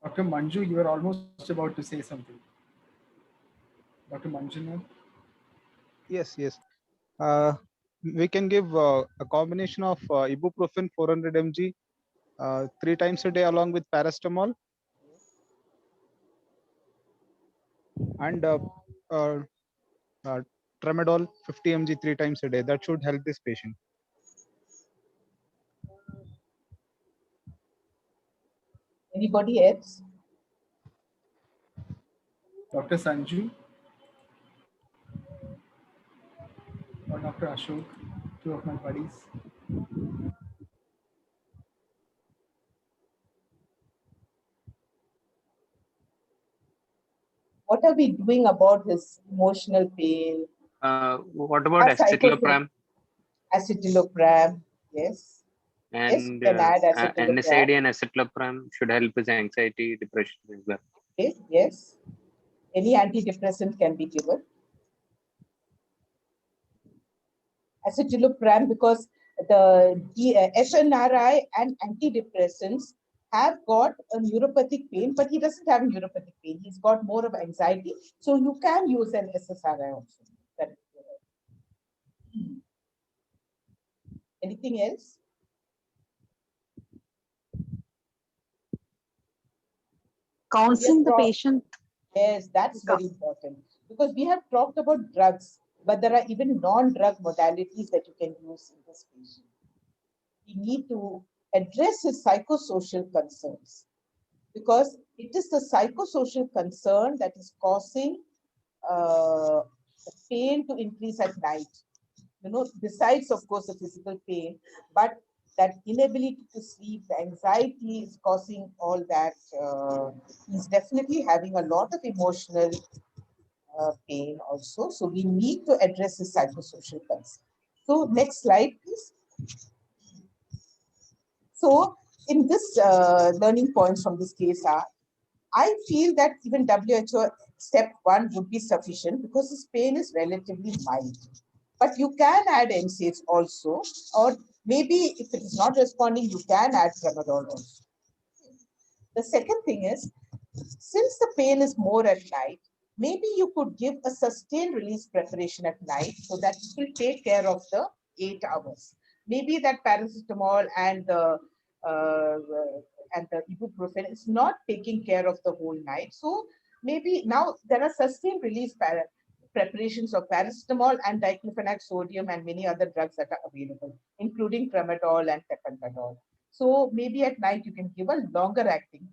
Dr. Manju, you were almost about to say something. Dr. Manjunath? Yes. We can give a combination of ibuprofen 400 mg 3 times a day along with paracetamol, and tramadol 50 mg 3 times a day. That should help this patient. Anybody else? Dr. Sanju? Or Dr. Ashok? Two of my buddies. What are we doing about his emotional pain? What about escitalopram? Acetalopram, yes. And Yes, can add NSAID acetalopram. and escitalopram should help with anxiety, depression as well. Okay, yes. Any antidepressant can be given. Acetalopram, because the SNRI and antidepressants have got a neuropathic pain, but he doesn't have neuropathic pain. He's got more of anxiety. So you can use an SSRI also. Anything else? Counseling the patient. Yes, that's very important, because we have talked about drugs, but there are even non-drug modalities that you can use in this patient. We need to address his psychosocial concerns, because it is the psychosocial concern that is causing the pain to increase at night. Besides, of course, the physical pain, but that inability to sleep, the anxiety is causing all that. He's definitely having a lot of emotional pain also. So we need to address his psychosocial concerns. So next slide, please. So in this learning points from this case are, I feel that even WHO step 1 would be sufficient because his pain is relatively mild. But you can add NSAIDs also, or maybe if it is not responding, you can add tramadol also. The second thing is, since the pain is more at night, maybe you could give a sustained release preparation at night so that it will take care of the 8 hours. Maybe that paracetamol and the ibuprofen is not taking care of the whole night. So maybe now there are sustained release preparations of paracetamol and diclofenac sodium and many other drugs that are available, including tramadol and tapentadol. So maybe at night you can give a longer acting.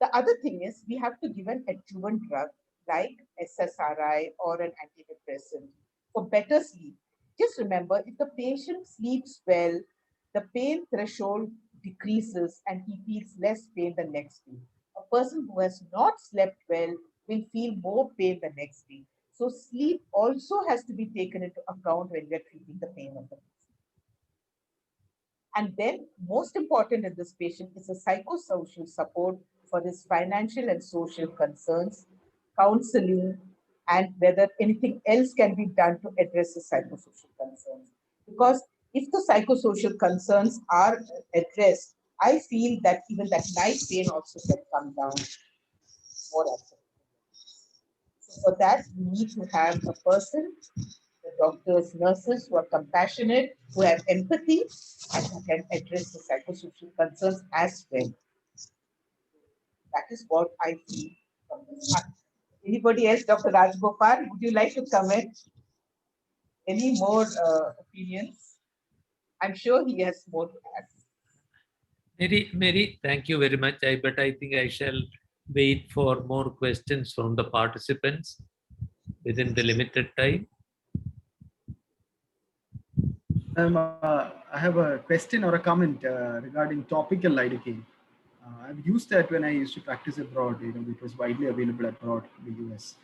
The other thing is we have to give an adjuvant drug like SSRI or an antidepressant for better sleep. Just remember, if the patient sleeps well, the pain threshold decreases and he feels less pain the next day. A person who has not slept well will feel more pain the next day. So sleep also has to be taken into account when we are treating the pain of the patient. And then, most important in this patient is a psychosocial support for his financial and social concerns, counseling, and whether anything else can be done to address the psychosocial concerns. Because if the psychosocial concerns are addressed, I feel that even that night pain also can come down more often. So for that, we need to have a person, the doctors, nurses who are compassionate, who have empathy, and who can address the psychosocial concerns as well. That is what I feel from this. Anybody else, Dr. Rajgopal, would you like to comment? Any more opinions? I'm sure he has more to add. Mary, thank you very much. But I think I shall wait for more questions from the participants within the limited time. I have a question or a comment regarding topical lidocaine. I've used that when I used to practice abroad. It was widely available abroad in the US,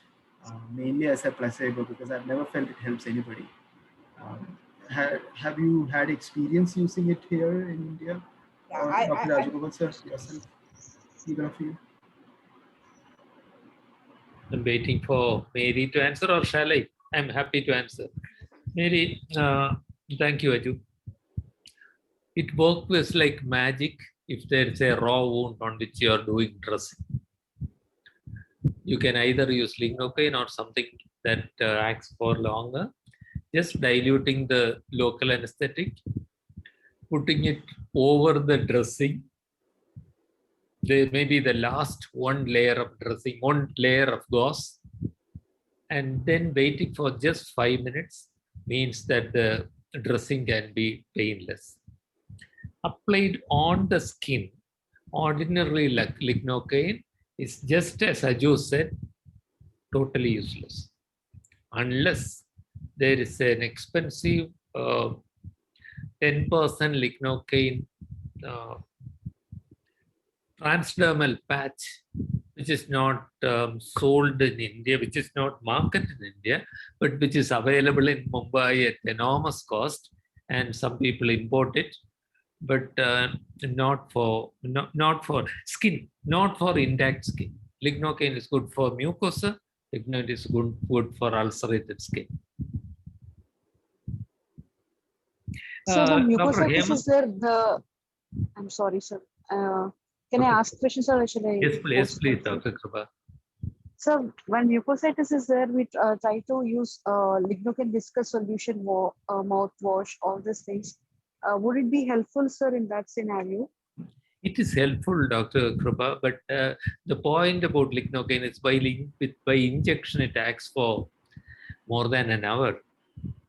mainly as a placebo because I've never felt it helps anybody. Have you had experience using it here in India? Yeah, Or Dr. Rajagopal sir, yourself, either of you? I'm waiting for Mary to answer, or shall I? I'm happy to answer. Mary, thank you, Aju. It works like magic if there is a raw wound on which you are doing dressing. You can either use lignocaine or something that acts for longer, just diluting the local anesthetic, putting it over the dressing. There may be the last one layer of dressing, one layer of gauze, and then waiting for just 5 minutes means that the dressing can be painless. Applied on the skin, ordinarily like lignocaine is just as Aju said, totally useless. Unless there is an expensive 10% lignocaine transdermal patch, which is not sold in India, which is not marketed in India, but which is available in Mumbai at enormous cost, and some people import it, but not for skin, not for intact skin. Lignocaine is good for mucosa. Lignocaine is good for ulcerated skin. So the mucositis Dr. is there. I'm sorry, sir. Can I ask questions or should I? Yes, please, Dr. Kripa. So when mucositis is there, we try to use lignocaine viscous solution, mouthwash, all these things. Would it be helpful, sir, in that scenario? It is helpful, Dr. Kripa, but the point about lignocaine is by injection, it acts for more than an hour.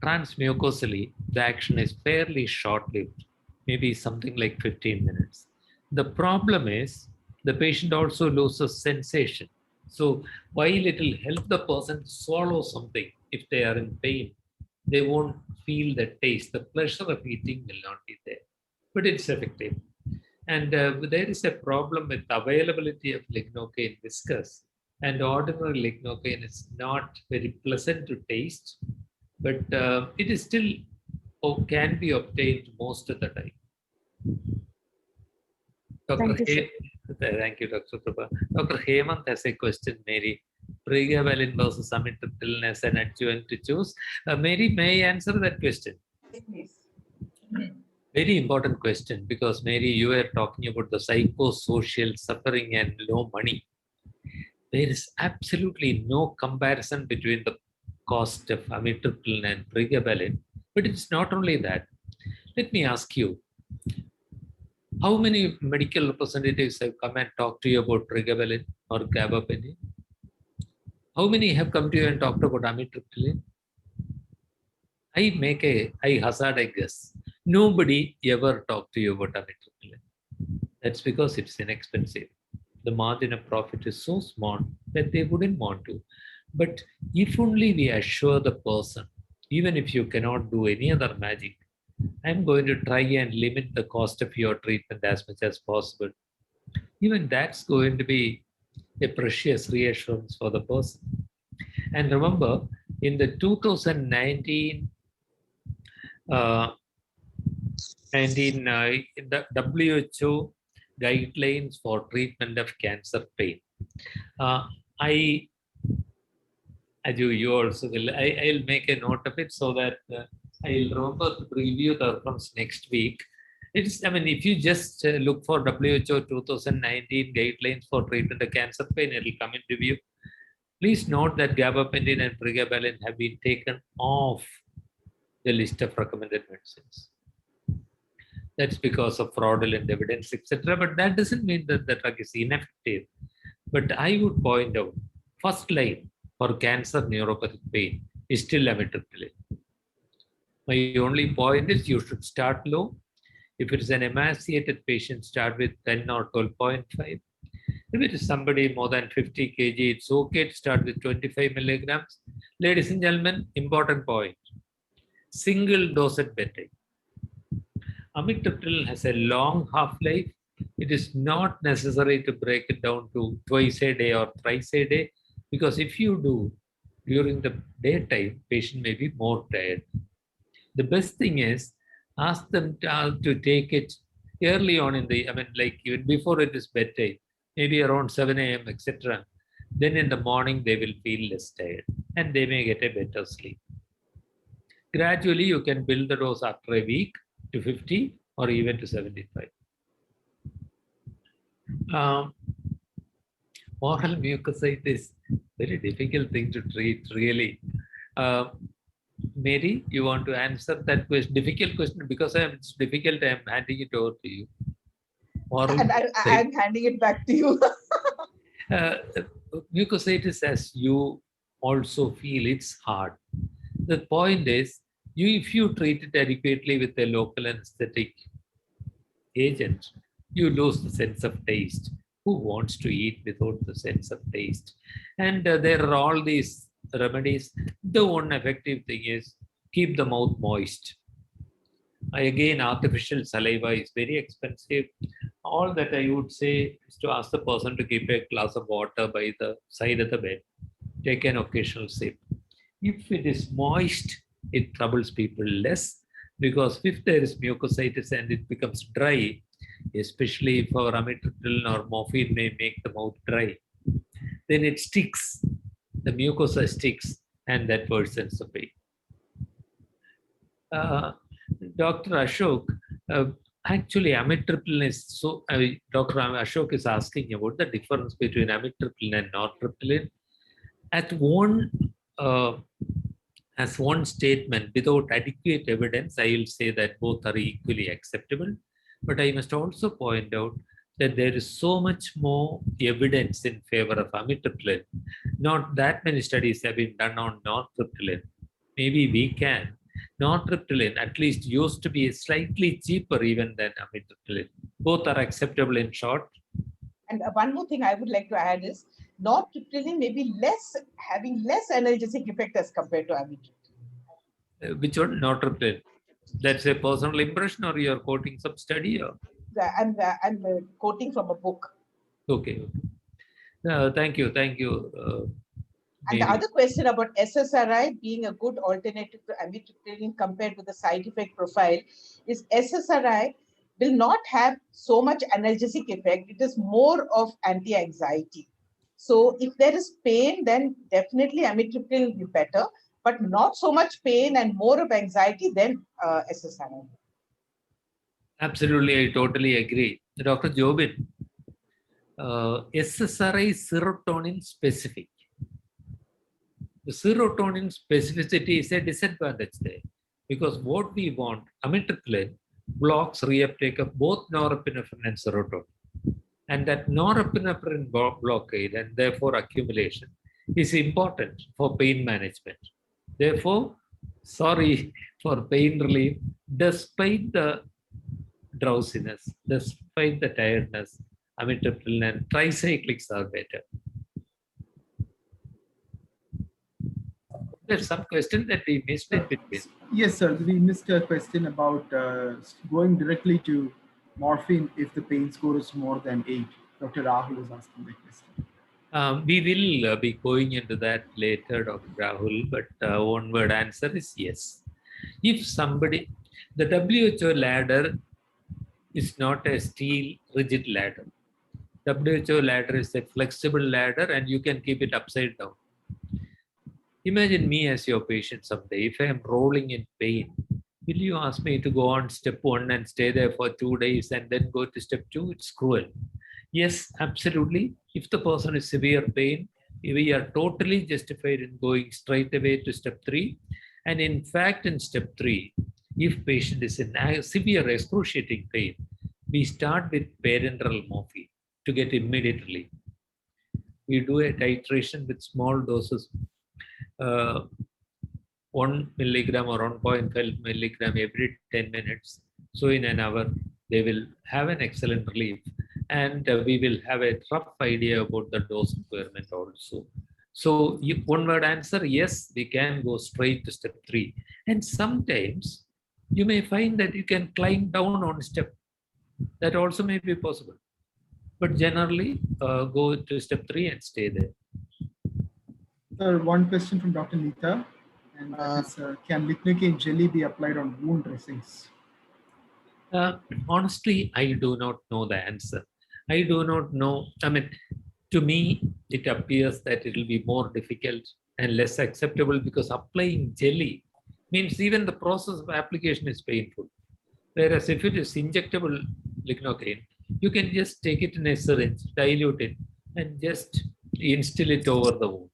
Transmucosally, the action is fairly short-lived, maybe something like 15 minutes. The problem is the patient also loses sensation. So while it will help the person swallow something if they are in pain, they won't feel the taste. The pleasure of eating will not be there, but it's effective. And there is a problem with availability of lignocaine viscous, and ordinary lignocaine is not very pleasant to taste, but it is still can be obtained most of the time. Thank you, Thank you, Dr. Kripa. Dr. Hemant has a question, Mary. Pregabalin versus amitriptyline as an adjuvant to choose. Mary, may I answer that question? Please. Very important question, because Mary, you were talking about the psychosocial suffering and no money. There is absolutely no comparison between the cost of amitriptyline and pregabalin, but it's not only that. Let me ask you, how many medical representatives have come and talked to you about pregabalin or gabapentin? How many have come to you and talked about amitriptyline? I hazard a guess. Nobody ever talked to you about amitriptyline. That's because it's inexpensive. The margin of profit is so small that they wouldn't want to. But if only we assure the person, even if you cannot do any other magic, I'm going to try and limit the cost of your treatment as much as possible. Even that's going to be a precious reassurance for the person. And remember, in the 2019 the WHO guidelines for treatment of cancer pain. As you also will, I'll make a note of it so that I'll remember to review the reference next week. It's, I mean, if you just look for WHO 2019 guidelines for treatment of cancer pain, it'll come into view. Please note that gabapentin and pregabalin have been taken off the list of recommended medicines. That's because of fraudulent evidence, etc. But that doesn't mean that the drug is ineffective. But I would point out, first line for cancer neuropathic pain is still amitriptyline. My only point is you should start low. If it is an emaciated patient, start with 10 or 12.5. If it is somebody more than 50 kg, it's okay to start with 25 milligrams. Ladies and gentlemen, important point. Single dose at bedtime. Amitriptyline has a long half-life. It is not necessary to break it down to twice a day or thrice a day, because if you do during the daytime, patient may be more tired. The best thing is ask them to take it early on in the, I mean, like even before it is bedtime, maybe around 7 a.m., etc. Then in the morning, they will feel less tired and they may get a better sleep. Gradually, you can build the dose after a week to 50 or even to 75. Oral mucositis, very difficult thing to treat, really. Mary, you want to answer that question? Difficult question, because it's difficult, I'm handing it over to you. Oral And I'm handing it back to you. Mucositis, as you also feel, it's hard. The point is, if you treat it adequately with a local anesthetic agent, you lose the sense of taste. Who wants to eat without the sense of taste? And there are all these remedies. The one effective thing is keep the mouth moist. Again, artificial saliva is very expensive. All that I would say is to ask the person to keep a glass of water by the side of the bed. Take an occasional sip. If it is moist, it troubles people less, because if there is mucositis and it becomes dry, especially if our amitriptyline or morphine may make the mouth dry, then it sticks. The mucosa sticks and that worsens the pain. Dr. Ashok, actually amitriptyline is so, Dr. Ashok is asking about the difference between amitriptyline and nortriptyline. As one statement, without adequate evidence, I will say that both are equally acceptable. But I must also point out that there is so much more evidence in favor of amitriptyline. Not that many studies have been done on nortriptyline. Maybe we can. Nortriptyline at least used to be slightly cheaper even than amitriptyline. Both are acceptable in short. And one more thing I would like to add is nortriptyline may be having less analgesic effect as compared to amitriptyline. Which one? Nortriptyline. That's a personal impression, or you're quoting some study? Or? I'm quoting from a book. Okay. Thank you. And the other question about SSRI being a good alternative to amitriptyline compared with the side effect profile is SSRI will not have so much analgesic effect. It is more of anti-anxiety. So if there is pain, then definitely amitriptyline will be better, but not so much pain and more of anxiety than SSRI. Absolutely, I totally agree. Dr. Jobin, SSRI is serotonin specific. The serotonin specificity is a disadvantage there, because what we want, amitriptyline blocks reuptake of both norepinephrine and serotonin. And that norepinephrine blockade and therefore accumulation is important for pain management. Therefore, sorry for pain relief despite the drowsiness, despite the tiredness. Amitriptyline and tricyclics are better. There's some question that we missed in between. Yes, sir. We missed a question about going directly to morphine if the pain score is more than 8. Dr. Rahul is asking that question. We will be going into that later, Dr. Rahul, but one word answer is yes. If somebody, the WHO ladder is not a steel rigid ladder. WHO ladder is a flexible ladder and you can keep it upside down. Imagine me as your patient someday. If I am rolling in pain, will you ask me to go on step 1 and stay there for 2 days and then go to step 2? It's cruel. Yes, absolutely. If the person is severe pain, we are totally justified in going straight away to step 3. And in fact, in step 3, if patient is in severe excruciating pain, we start with parenteral morphine to get immediate relief. We do a titration with small doses, 1 milligram or 1.5 milligram every 10 minutes. So in an hour, they will have an excellent relief. And we will have a rough idea about the dose requirement also. So one word answer, yes, we can go straight to step 3. And sometimes you may find that you can climb down on step. That also may be possible. But generally, go to step 3 and stay there. One question from Dr. Neeta, and that is, can lignocaine jelly be applied on wound dressings? Honestly, I do not know the answer. I do not know. I mean, to me, it appears that it will be more difficult and less acceptable because applying jelly means even the process of application is painful. Whereas if it is injectable lignocaine, you can just take it in a syringe, dilute it, and just instill it over the wound.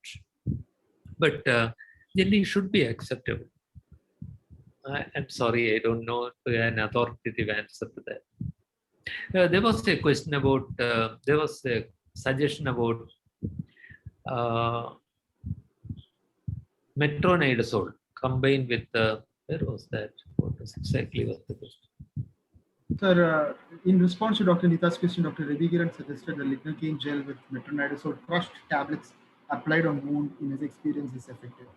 But jelly should be acceptable. I'm sorry, I don't know an authoritative answer to that. There was a question about, there was a suggestion about metronidazole combined with, where was that? What was exactly was the question? Sir, in response to Dr. Neeta's question, Dr. Ravikiran suggested the lignocaine gel with metronidazole crushed tablets applied on wound in his experience is effective.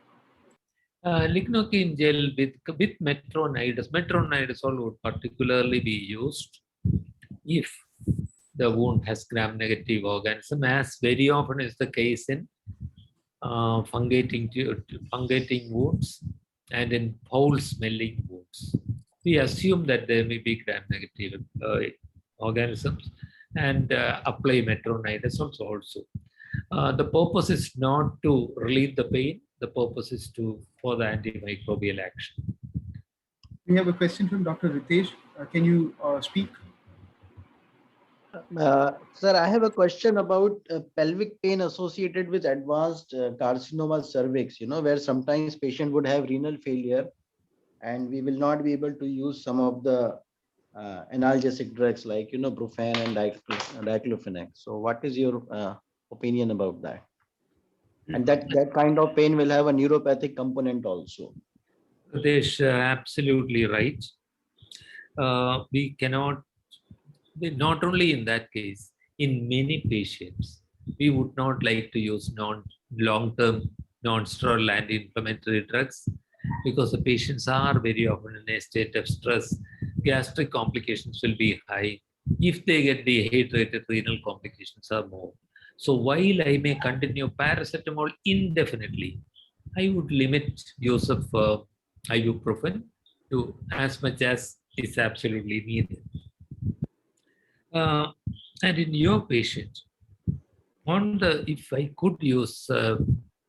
Lignocaine gel with metronidazole would particularly be used if the wound has gram-negative organism, as very often is the case in fungating wounds and in foul-smelling wounds. We assume that there may be gram-negative organisms and apply metronidazole also. The purpose is not to relieve the pain. The purpose is for the antimicrobial action. We have a question from Dr. Ritesh. Can you speak? Sir, I have a question about pelvic pain associated with advanced carcinoma cervix, where sometimes patient would have renal failure and we will not be able to use some of the analgesic drugs like, Brufen and diclofenac. So what is your opinion about that? And that kind of pain will have a neuropathic component also. Ritesh, absolutely right. We cannot, not only in that case, in many patients, we would not like to use long-term non-steroidal anti-inflammatory drugs because the patients are very often in a state of stress. Gastric complications will be high. If they get dehydrated, renal complications are more. So while I may continue paracetamol indefinitely, I would limit use of ibuprofen to as much as is absolutely needed. And in your patient, if I could use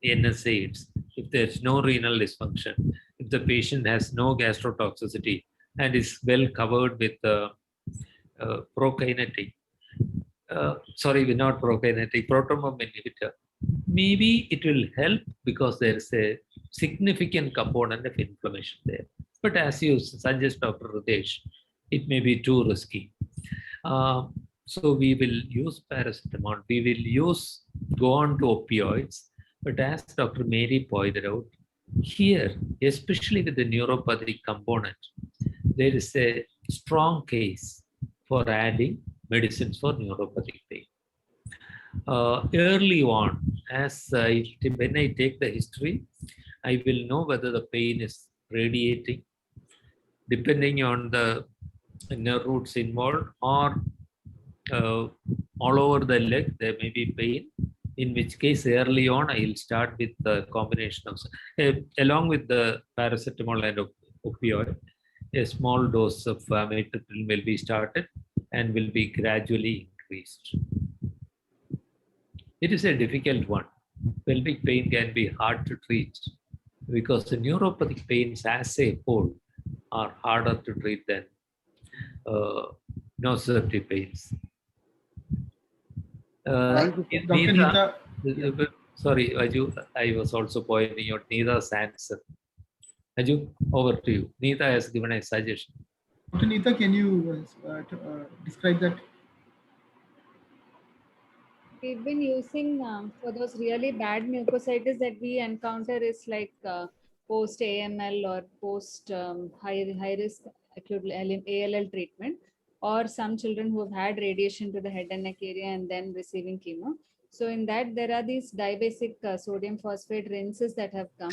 NSAIDs, if there's no renal dysfunction, if the patient has no gastrotoxicity and is well covered with prokinetic, proton inhibitor, maybe it will help because there's a significant component of inflammation there. But as you suggest, Dr. Ritesh, it may be too risky. So we will use paracetamol. We will go on to opioids. But as Dr. Mary pointed out, Here, especially with the neuropathic component, there is a strong case for adding medicines for neuropathic pain. Early on, when I take the history, I will know whether the pain is radiating, depending on the nerve roots involved, or all over the leg there may be pain. In which case, early on, I will start with the combination of, along with the paracetamol and opioid, a small dose of amitriptyline will be started and will be gradually increased. It is a difficult one. Pelvic pain can be hard to treat because the neuropathic pains as a whole are harder to treat than nociceptive pains. Thank you, Dr. Neeta, Sorry, Aju, I was also pointing out Neeta's answer. Aju, over to you. Neeta has given a suggestion. Dr. Neeta, can you describe that? We've been using for those really bad mucositis that we encounter is like post AML or post high risk acute ALL treatment, or some children who have had radiation to the head and neck area and then receiving chemo. So in that, there are these dibasic sodium phosphate rinses that have come,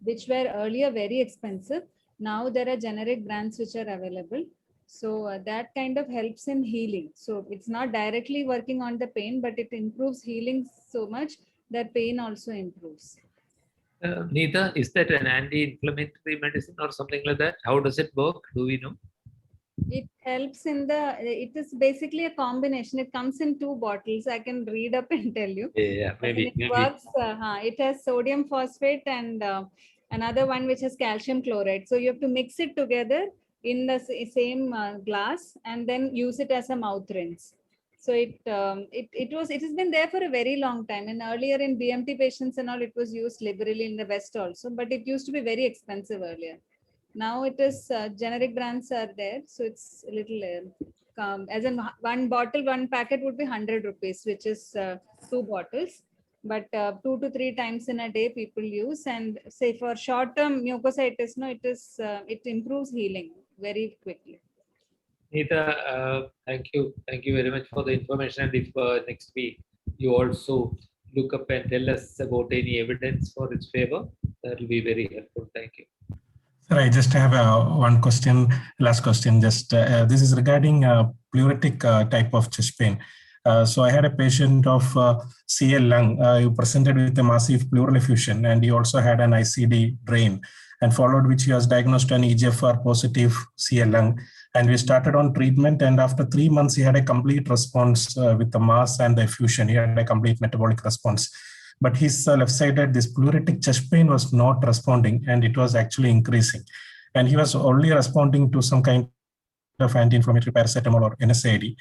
which were earlier very expensive. Now there are generic brands which are available. So that kind of helps in healing. So it's not directly working on the pain, but it improves healing so much that pain also improves. Neeta, is that an anti-inflammatory medicine or something like that? How does it work? Do we know? It helps in the, it is basically a combination. It comes in 2 bottles. I can read up and tell you. Yeah, maybe. It works, it has sodium phosphate and another one which has calcium chloride. So you have to mix it together in the same glass and then use it as a mouth rinse. So it has been there for a very long time. And earlier in BMT patients and all, it was used liberally in the West also, but it used to be very expensive earlier. Now it is generic brands are there, so it's a little as in one bottle, one packet would be 100 rupees, which is 2 bottles. But 2 to 3 times in a day people use, and say for short-term mucositis, no, it improves healing very quickly. Neeta, thank you very much for the information. And if next week you also look up and tell us about any evidence for its favor, that will be very helpful. Thank you. Sir, I just have one question, last question. Just this is regarding pleuritic type of chest pain. So I had a patient of CL lung who presented with a massive pleural effusion, and he also had an ICD drain, and followed which he was diagnosed an EGFR positive CL lung. And we started on treatment, and after 3 months, he had a complete response with the mass and the effusion. He had a complete metabolic response. But his left-sided, this pleuritic chest pain was not responding, and it was actually increasing. And he was only responding to some kind of anti-inflammatory paracetamol or NSAID.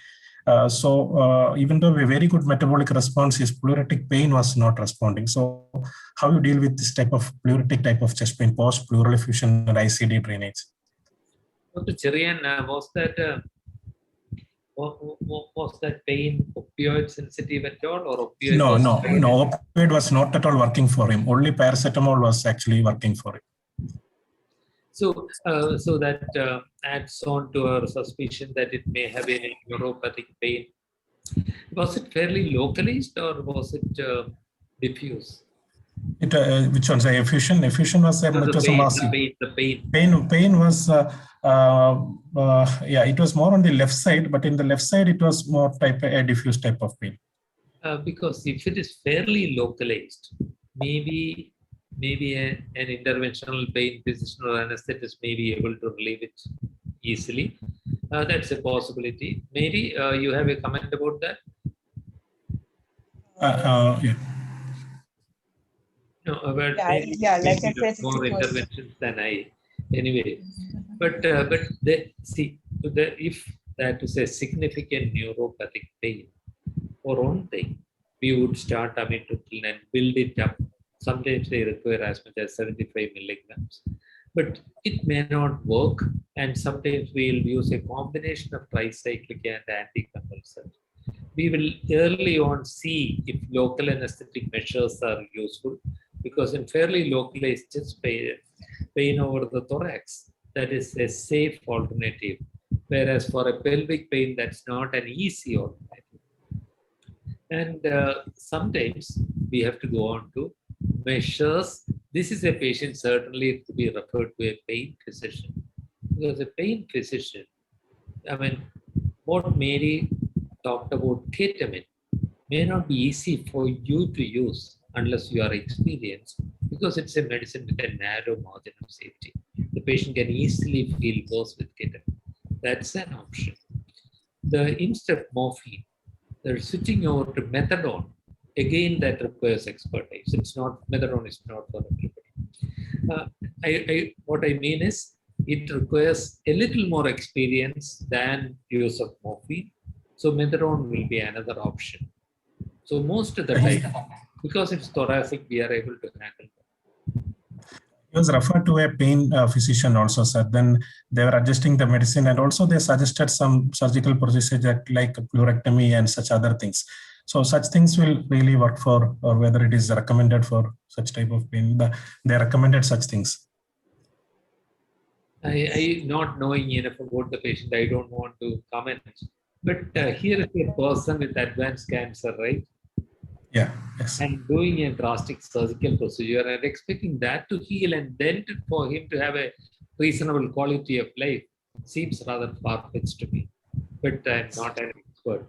So even though a very good metabolic response, his pleuritic pain was not responding. So how you deal with this type of pleuritic type of chest pain, post-pleural effusion and ICD drainage? Dr. Cherian, was that pain opioid sensitive at all, or opioid? No, opioid was not at all working for him. Only paracetamol was actually working for him. So, so that adds on to our suspicion that it may have been a neuropathic pain. Was it fairly localized or was it diffuse? Which one's the effusion? Effusion was it was a massive. The pain. Pain was yeah, it was more on the left side, but in the left side it was more type a diffuse type of pain. Because if it is fairly localized, maybe an interventional pain physician or anesthetist may be able to relieve it easily. That's a possibility. Maybe you have a comment about that? Yeah. No, about like I said, more interventions than I. Anyway, but if that is a significant neuropathic pain, for one thing, we would start amitriptyline and build it up. Sometimes they require as much as 75 milligrams, but it may not work. And sometimes we will use a combination of tricyclic and anticonvulsant. We will early on see if local anesthetic measures are useful. because in fairly localized chest pain over the thorax, that is a safe alternative. Whereas for a pelvic pain, that's not an easy alternative. And sometimes we have to go on to measures. This is a patient certainly to be referred to a pain physician, because a pain physician, I mean, what Mary talked about ketamine may not be easy for you to use unless you are experienced, because it's a medicine with a narrow margin of safety. The patient can easily feel worse with ketamine. That's an option. Instead of morphine, they're switching over to methadone. Again, that requires expertise. Methadone is not for everybody. What I mean is, it requires a little more experience than use of morphine. So methadone will be another option. So most of the time, because it's thoracic, we are able to handle it. He was referred to a pain physician also, sir. Then they were adjusting the medicine, and also they suggested some surgical procedure like pleurectomy and such other things. So such things will really work for, or whether it is recommended for such type of pain. They recommended such things. I not knowing enough about the patient, I don't want to comment. But here is a person with advanced cancer, right? Yeah. Yes. And doing a drastic surgical procedure and expecting that to heal, and then for him to have a reasonable quality of life seems rather far-fetched to me. But I'm not an expert.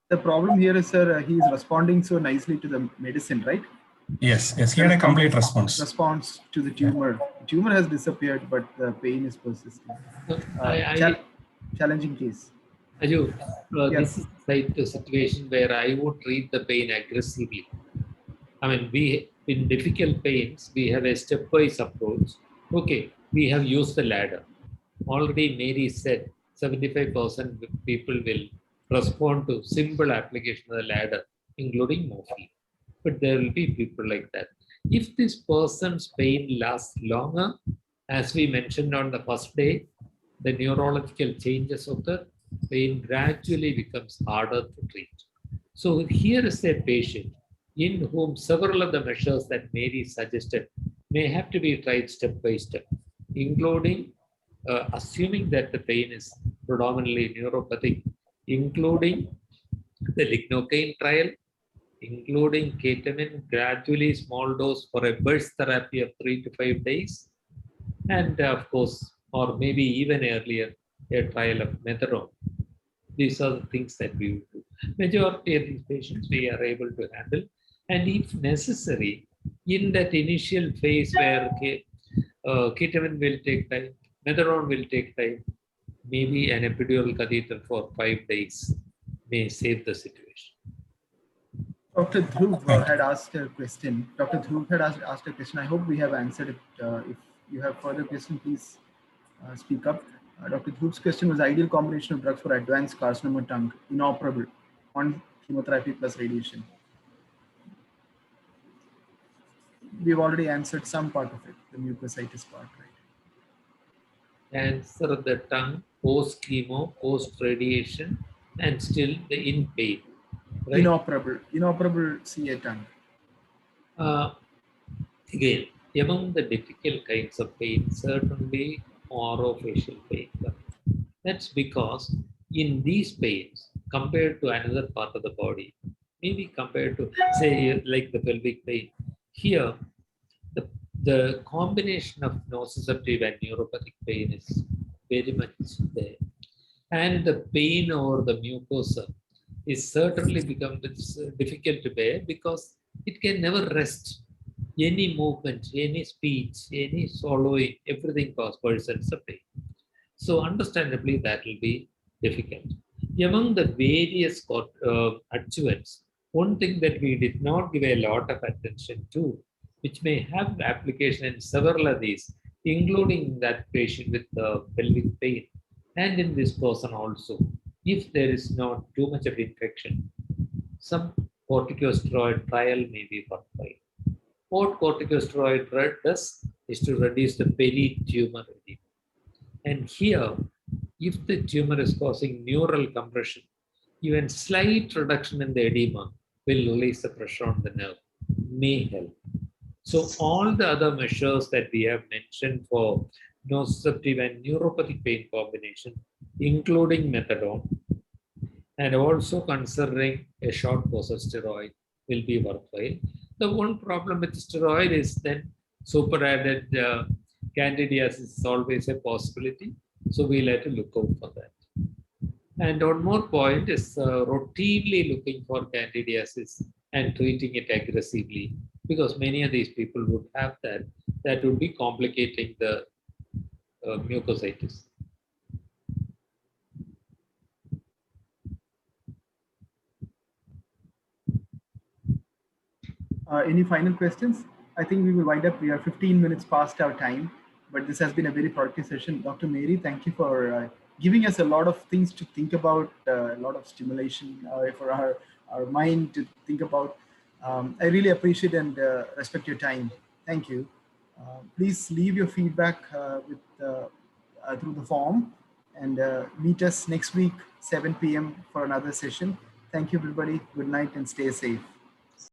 The problem here is, sir, he is responding so nicely to the medicine, right? Yes. Yes. He had a complete response. Response to the tumor. Yeah. The tumor has disappeared, but the pain is persisting. Challenging case. Aju, Yes. This is the situation where I would treat the pain aggressively. I mean, in difficult pains, we have a stepwise approach. Okay, we have used the ladder. Already Mary said 75% people will respond to simple application of the ladder, including morphine. But there will be people like that. If this person's pain lasts longer, as we mentioned on the first day, the neurological changes of the pain gradually becomes harder to treat. So here is a patient in whom several of the measures that Mary suggested may have to be tried step by step, including assuming that the pain is predominantly neuropathic, including the lignocaine trial, including ketamine, gradually small dose for a burst therapy of 3 to 5 days, and of course, or maybe even earlier, a trial of methadone. These are the things that we will do. Majority of these patients we are able to handle, and if necessary, in that initial phase where ketamine will take time, methadone will take time, maybe an epidural catheter for 5 days may save the situation. Dr. Dhruv had asked a question. Dr. Dhruv had asked a question. I hope we have answered it. If you have further questions, please speak up. Dr. Dhruv's question was ideal combination of drugs for advanced carcinoma tongue, inoperable on chemotherapy plus radiation. We've already answered some part of it, the mucositis part, right? Cancer of the tongue, post chemo, post radiation, and still in pain. Right? Inoperable CA tongue. Again, among the difficult kinds of pain, certainly orofacial pain. That's because in these pains, compared to another part of the body, maybe compared to, say, like the pelvic pain, here, the combination of nociceptive and neuropathic pain is very much there. And the pain over the mucosa is certainly become difficult to bear because it can never rest. Any movement, any speech, any swallowing, everything causes a pain. So understandably, that will be difficult. Among the various adjuvants, one thing that we did not give a lot of attention to, which may have application in several of these, including that patient with pelvic pain, and in this person also, if there is not too much of infection, some corticosteroid trial may be worthwhile. What corticosteroid does is to reduce the peri-tumor edema. And here, if the tumor is causing neural compression, even slight reduction in the edema will release the pressure on the nerve, may help. So all the other measures that we have mentioned for nociceptive and neuropathic pain combination, including methadone, and also considering a short course of steroid will be worthwhile. The one problem with steroid is then superadded candidiasis is always a possibility. So we'll have to look out for that. And one more point is routinely looking for candidiasis and treating it aggressively, because many of these people would have that. That would be complicating the mucositis. Any final questions? I think we will wind up. We are 15 minutes past our time, but this has been a very productive session. Dr. Mary, thank you for giving us a lot of things to think about, a lot of stimulation for our mind to think about. I really appreciate and respect your time. Thank you. Please leave your feedback through the form, and meet us next week, 7 p.m. for another session. Thank you, everybody. Good night and stay safe.